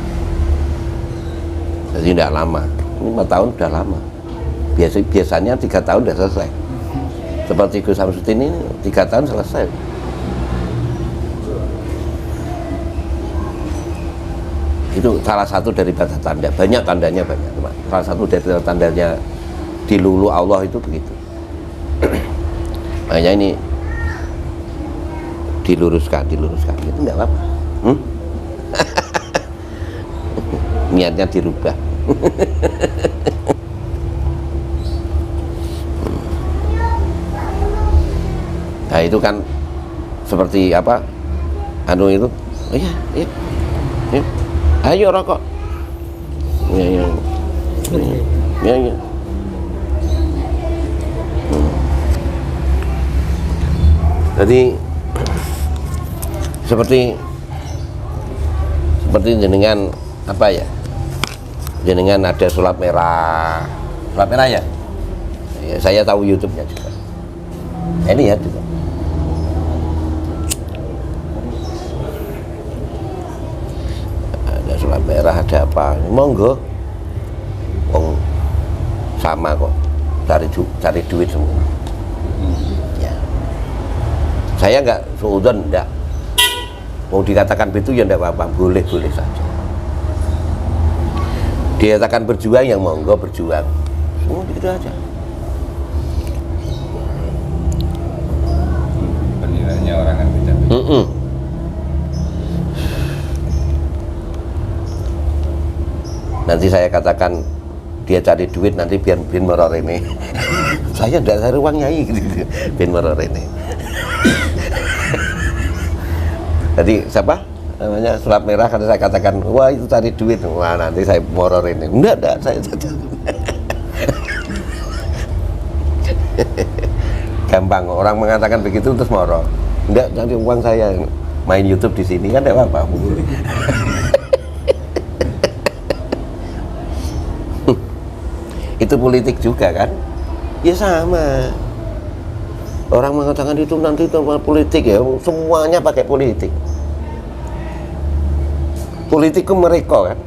Jadi enggak lama. Ini 4 tahun sudah lama. Biasanya 3 tahun sudah selesai. Seperti Gus Samsudin ini 3 tahun selesai. Itu salah satu dari tanda, banyak tandanya banyak, cuma salah satu dari tandanya dilulu Allah itu begitu. Makanya ini diluruskan itu enggak apa-apa. Niatnya dirubah. Nah itu kan seperti apa? Anu itu, iya. Ayo rokok. Ya. Jadi seperti jenengan apa ya? Jenengan ada sulap merah ya? Ya saya tahu YouTube-nya juga. Ini ya juga. Sulap merah ada apa? Monggo. Wong sama kok. Cari duit semua. Ya. Saya enggak suudzon, enggak. Mau dikatakan begitu ya enggak apa-apa, boleh-boleh saja. Dikatakan berjuang yang monggo berjuang. Semua begitu aja. Penilaiannya orang kan beda-beda. Nanti saya katakan dia cari duit nanti biar bin meror ini. Saya tidak cari uang nyai gitu. Bin meror ini. Jadi siapa namanya sulap merah, kalau saya katakan wah itu cari duit, wah nanti saya meror ini. Enggak saya saja. Gampang orang mengatakan begitu terus meror. Enggak, nanti uang saya main YouTube di sini kan tidak apa-apa. Itu politik juga kan? Ya sama. Orang mengatakan itu nanti politik ya, semuanya pakai politik. Politik itu mereka kan?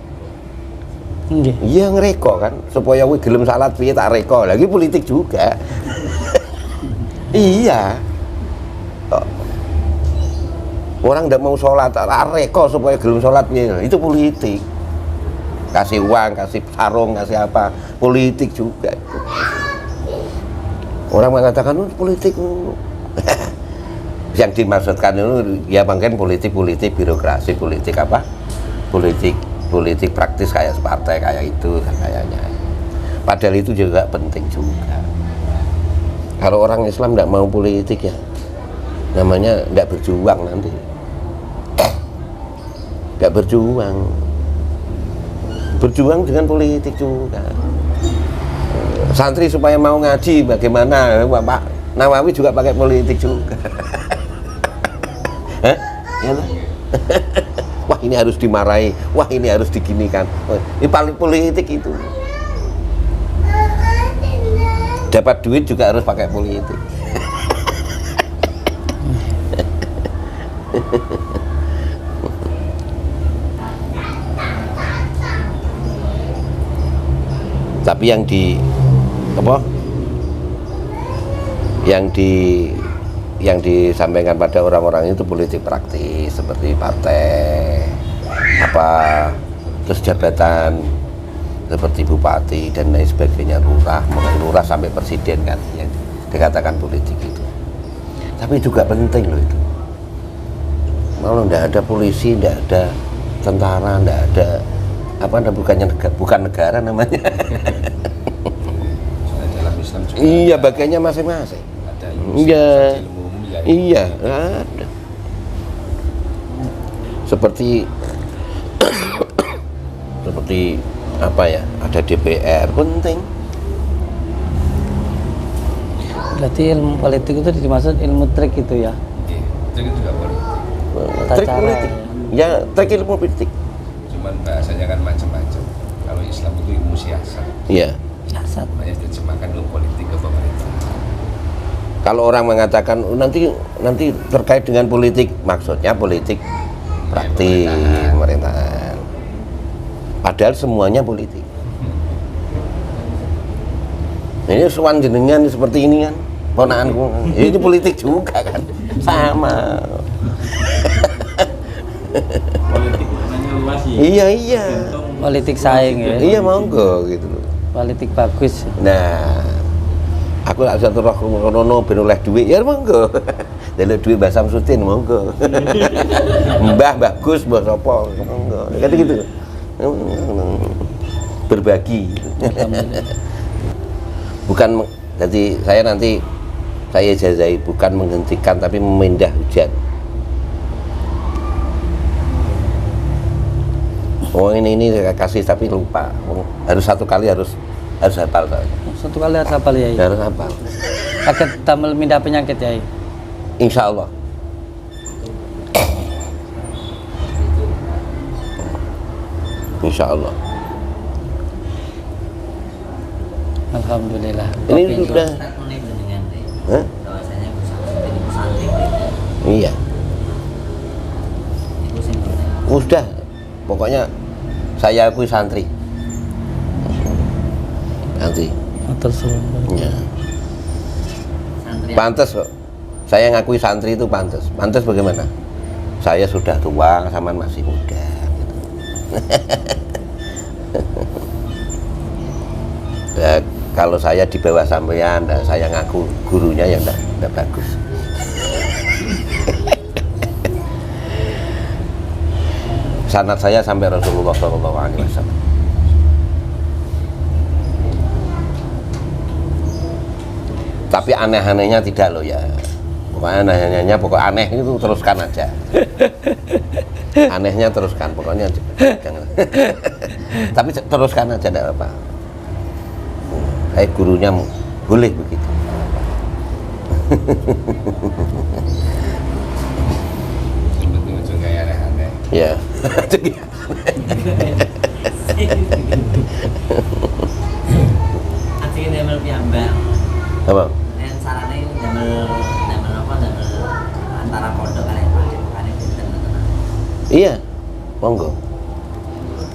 Iya ngereko kan, supaya kowe gelem salat piye tak reko. Lagi politik juga. Iya. Orang tidak mau sholat, tak reko supaya gelem sholat piye. Itu politik. Kasih uang, kasih sarung, kasih apa, politik juga. Orang mengatakan politik. Yang dimaksudkan itu ya mungkin politik birokrasi, politik apa? Politik praktis kayak partai kayak itu kayaknya. Padahal itu juga penting juga. Kalau orang Islam tidak mau politik ya namanya tidak berjuang nanti. Tidak berjuang dengan politik juga. Santri supaya mau ngaji bagaimana? Pak Nawawi juga pakai politik juga. Hah? Ya, wah ini harus dimarahi, wah ini harus diginikan. Ini paling politik itu. Dapat duit juga harus pakai politik. Tapi yang disampaikan pada orang-orang itu politik praktis seperti partai apa, terus jabatan seperti bupati dan lain sebagainya, lurah sampai presiden kan yang dikatakan politik itu. Tapi juga penting loh itu. Kalau tidak ada polisi, tidak ada tentara, tidak ada bukan negara namanya. Dalam Islam juga Iya, bagiannya masing-masing. ada Iya. ilmu umum ya. Iya, ada. Seperti apa ya? Ada DPR penting. Berarti ilmu politik itu dimaksud ilmu trik itu ya? Iya, itu juga politik. Trik cara politik. Ya, trik ilmu politik. Cuman bahasanya kan macam-macam. Kalau Islam itu ilmu siasat. Iya. Jasad. Makanya diterjemahkan ilmu politik ke pemerintah. Kalau orang mengatakan nanti terkait dengan politik, maksudnya politik praktis pemerintahan. Padahal semuanya politik. Ini suan jenengan seperti ini kan, ponakanku. Ini politik juga kan, sama. Politik maknanya luas ya. Iya. Politik saing ya. Iya monggo gitu loh. Politik bagus. Nah, aku lak satu roh krono ben oleh dhuwit ya monggo. Delok dhuwit Mbah Samsudin monggo. Mbah bagus mbah sapa monggo. Kata gitu. Berbagi. Bukan jadi saya jazahi bukan menghentikan tapi memindah hujan. Oh ini saya kasih tapi lupa. Harus satu kali harus hafal saya. Satu kali harus hafal ya. Harus hafal. Paket damel mindah penyakit ya. Insya Allah. Insya Allah. Alhamdulillah. Ini Kopi sudah. Hah? Iya. Sudah. Pokoknya saya akui santri. Nanti. Atur suwun. Ya. Pantes kok. Saya ngakui santri itu pantes. Pantes bagaimana? Saya sudah tua, sama masih muda. Gitu. Ya, kalau saya di bawah sampean, saya ngaku gurunya yang enggak bagus. Sanad saya sampai Rasulullah SAW. Tapi aneh-anehnya tidak loh ya. Pokoknya aneh-anehnya, pokok aneh itu teruskan aja. Anehnya teruskan, pokoknya jangan. Tapi teruskan aja, tidak apa. Kayak gurunya boleh begitu. Yang penting Ya. Asik damel piyambak. Apa? Nen sarane damel apa damel antara pondok kali pinten. Iya, monggo.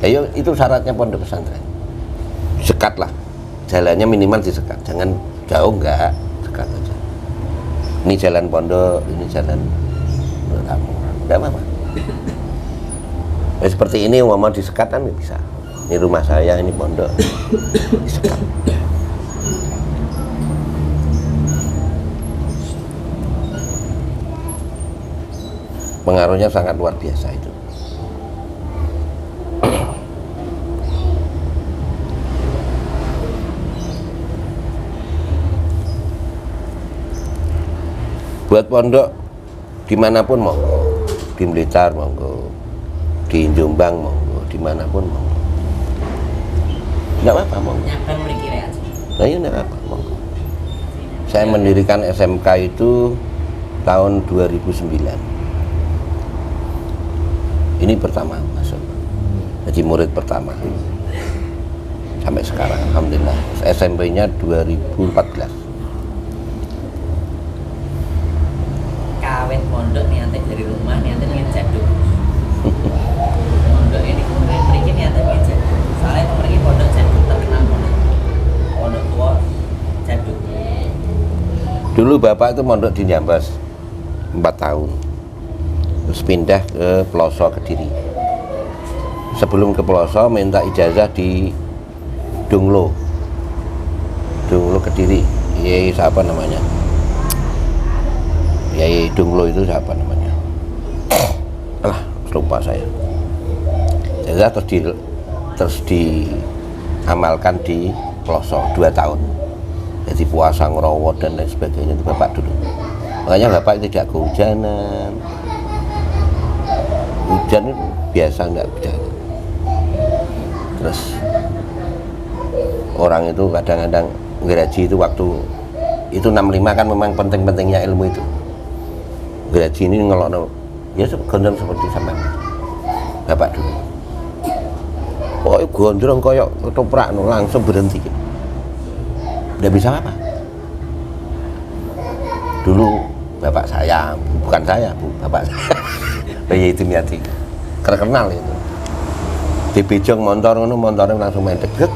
Ayo itu syaratnya pondok pesantren. Sekat lah, jalannya minimal disekat, jangan jauh enggak, sekat aja. Ini jalan pondok, ini jalan menurut kamu, enggak apa-apa. Seperti ini mau disekat kan bisa. Ini rumah saya, ini pondok, disekat. Pengaruhnya sangat luar biasa itu. Buat pondok dimanapun monggo, di Blitar monggo, di Jombang monggo, dimanapun monggo, nggak apa-apa monggo. Nyabang mriki rek. Nah iya nggak apa-apa monggo. Saya mendirikan SMK itu tahun 2009. Ini pertama masuk, jadi murid pertama sampai sekarang alhamdulillah. SMP-nya 2014. Kawet pondok niate dari rumah niate pengen jaduk. Pondok ini kemudian mriki niate pengen jaduk. Soalnya mriki pondok jaduk terkenal pondok tua jaduk. Dulu bapak itu mondok di Nyambas 4 tahun, terus pindah ke Peloso Kediri. Sebelum ke Peloso minta ijazah di Dunglo Kediri. Yai siapa namanya? Yai Dunglo itu siapa namanya? Alah, lupa saya. Ijazah terus diamalkan di Peloso 2 tahun. Jadi puasa ngerawat dan lain sebagainya itu bapak dulu. Makanya bapak tidak kehujanan. Hujan itu biasa nggak berjalan. Terus orang itu kadang-kadang ngeraji itu waktu itu 65 kan memang penting-pentingnya ilmu itu. Ngeraji ini ngelokno ya gondrong seperti sama bapak dulu. Pokoknya gondrong koyok ketoprak langsung berhenti. Udah bisa apa? Dulu bapak saya, bukan saya, bapak saya. Ya itu Miati. Terkenal itu. Di bejong montornya langsung main deket.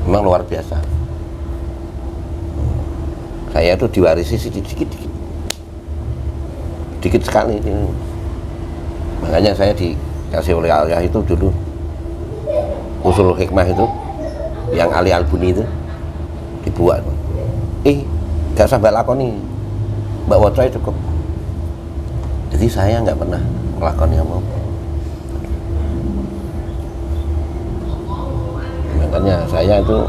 Memang luar biasa. Saya itu diwarisi sedikit sekali. Makanya saya dikasih oleh ayah itu dulu usul hikmah itu yang Ali Albuni itu dibuat. Gak usah mbak lakoni, mbak wacai cukup. Jadi saya nggak pernah melakoni apa. Makanya saya itu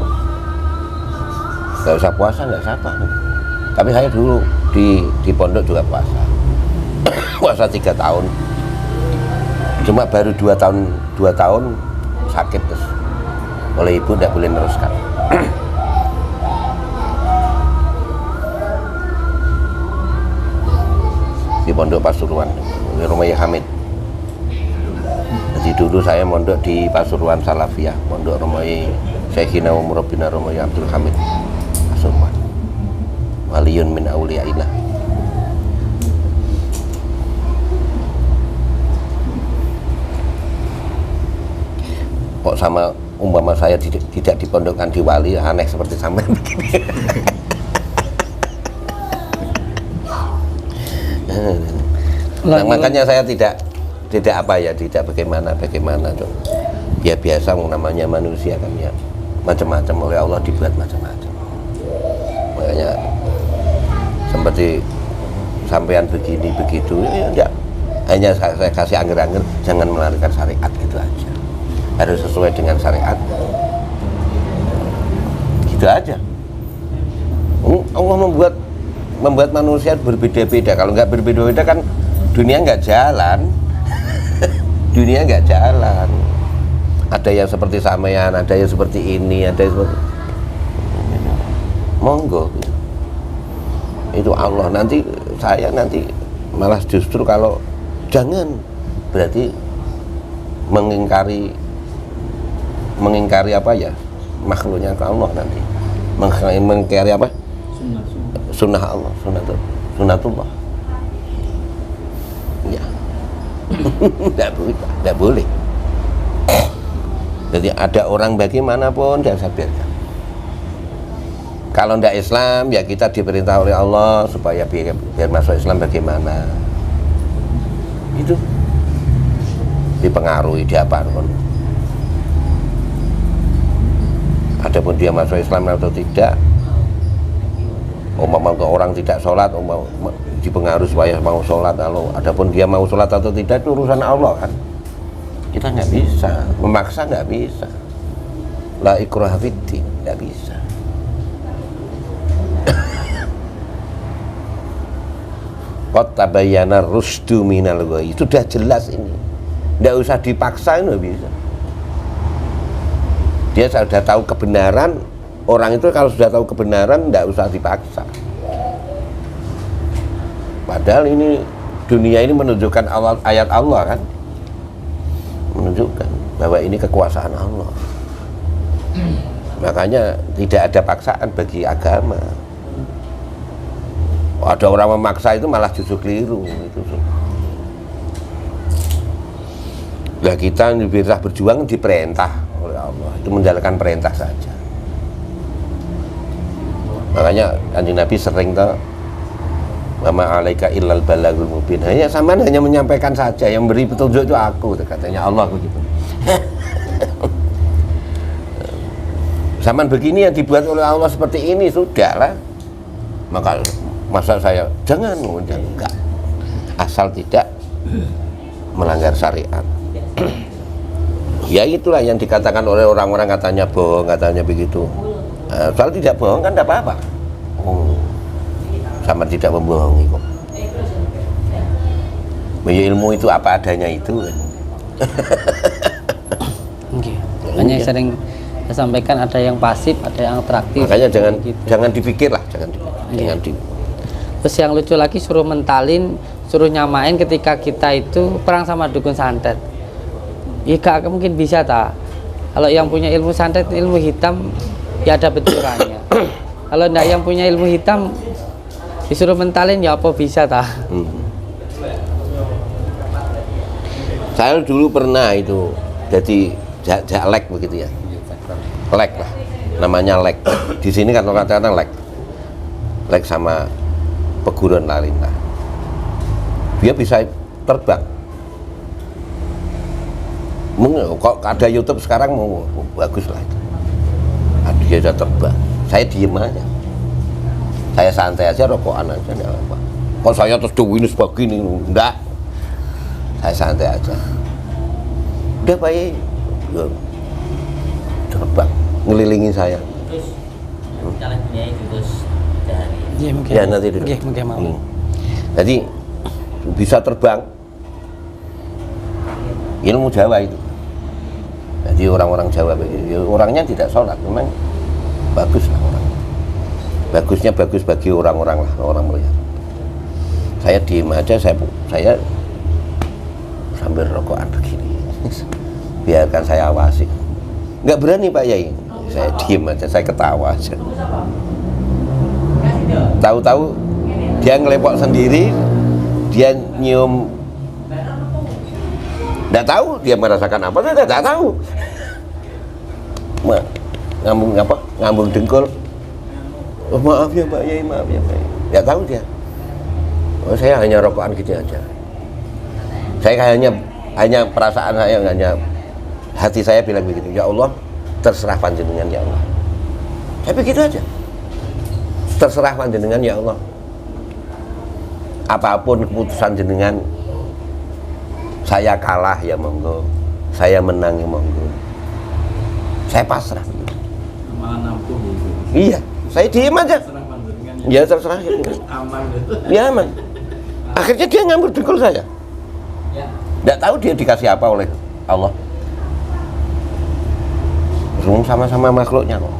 nggak usah puasa, nggak usah apa. Tapi saya dulu di pondok juga puasa. Puasa 3 tahun. Cuma baru 2 tahun sakit terus oleh ibu tidak boleh meneruskan. Di pondok Pasuruan, di rumah Hamid. Jadi dulu saya mondok di Pasuruan Salafiyah, pondok rumah Syekhina wa Murabbina rumah Abdul Hamid Pasuruan. Waliyun min auliyaillah. Kok sama umpama saya tidak dipondokkan di wali, aneh seperti sampai begini. Nah, makanya saya tidak bagaimana tuh. Ya biasa namanya manusia kan ya macam-macam, oleh Allah dibuat macam-macam. Makanya seperti sampean begini begitu ya enggak, hanya saya kasih angger-angger jangan melarikan syariat gitu aja, harus sesuai dengan syariat gitu aja. Allah membuat manusia berbeda-beda. Kalau nggak berbeda-beda kan dunia nggak jalan. Dunia nggak jalan. Ada yang seperti sampean, ada yang seperti ini, ada yang seperti monggo. Itu Allah. Nanti saya Malah justru kalau jangan, berarti mengingkari apa ya, makhluknya Allah nanti, mengingkari apa, sunnah Allah, sunnatullah ya. Tidak boleh. Jadi ada orang bagaimanapun jangan saya biarkan. Kalau tidak Islam ya kita diperintah oleh Allah supaya biar masuk Islam bagaimana, itu dipengaruhi diapapun. Adapun dia masuk Islam atau tidak, umpama orang tidak sholat, dipengaruhi supaya mau sholat, lalu adapun dia mau sholat atau tidak itu urusan Allah kan. Kita nggak bisa memaksa, nggak bisa. La ikraha fiddin, nggak bisa. Qad tabayyana rusdu minal ghayy, sudah jelas ini, nggak usah dipaksa, nggak bisa. Dia sudah tahu kebenaran. Orang itu kalau sudah tahu kebenaran nggak usah dipaksa. Padahal ini dunia ini menunjukkan ayat Allah kan, menunjukkan bahwa ini kekuasaan Allah. Makanya tidak ada paksaan bagi agama. Ada orang memaksa itu malah justru keliru itu. Nah kita bisa berjuang diperintah oleh Allah, itu menjalankan perintah saja. Makanya Kanjeng Nabi sering tuh, "Wa ma 'alaika illal balagul mubin." Hanya menyampaikan saja, yang beri petunjuk itu aku, katanya Allah begitu. Zaman begini yang dibuat oleh Allah seperti ini, sudahlah. Maka masa saya jangan, enggak, asal tidak melanggar syariat. Ya itulah yang dikatakan oleh orang-orang, katanya bohong, katanya begitu. Nah, soal tidak bohong kan tidak apa-apa. Sama tidak membohongi kok. Ya, ilmu itu apa adanya itu. Okay. Hanya sering saya sampaikan ada yang pasif, ada yang atraktif. Makanya gitu. jangan dipikir lah, jangan Terus yang lucu lagi suruh mentalin, suruh nyamain ketika kita itu perang sama dukun santet. Ya gak mungkin bisa tak. Kalau yang punya ilmu santet, ilmu hitam, ya ada benturannya. Kalau enggak yang punya ilmu hitam disuruh mentalin, ya apa bisa tak? Saya dulu pernah itu jadi lek begitu ya. Lek lah, namanya lek. Di sini kan kata-kata lek sama peguruan Larina. Dia bisa terbang. Kok ada YouTube sekarang mau bagus lah itu. Dia sudah terbang. Saya diem aja. Saya santai aja, rokokan aja, enggak apa. Kok saya terus ini sebegini, enggak. Saya santai aja. Udah baik. Terbang ngelilingi saya. Terus kalian punya itu terus dari Ya, mungkin. Ya nanti dulu. Mungkin mau. Jadi bisa terbang. Ilmu Jawa itu. Jadi orang-orang Jawa begitu. Orangnya tidak sholat, memang bagus lah orang. Bagusnya bagus bagi orang-orang lah, orang melihat. Saya diem aja, saya sambil rokokan begini. Biarkan saya awasi. Nggak berani Pak Yai. Saya diem aja, saya ketawa aja. Tahu-tahu dia ngelepok sendiri, dia nyium, nggak tahu dia merasakan apa, saya nggak tahu. Ngambung dengkul. Oh, maaf ya Pak Yai, maaf ya Pak Yai. Nggak tahu dia. Oh, saya hanya rokokan gitu aja. Saya hanya perasaan saya, hanya hati saya bilang begitu. Ya Allah, terserah panjenengan ya Allah. Saya begitu aja. Terserah panjenengan ya Allah. Apapun keputusan jenengan, saya kalah ya monggo, saya menang ya monggo. Saya pasrah. Malah nampung gitu. Iya, saya diem aja. Terserah panjenengan Ya terserah. aman gitu. Ya aman. Akhirnya dia ngambil dengkul saya. ya Nggak tahu dia dikasih apa oleh Allah. Sama-sama makhluknya kok.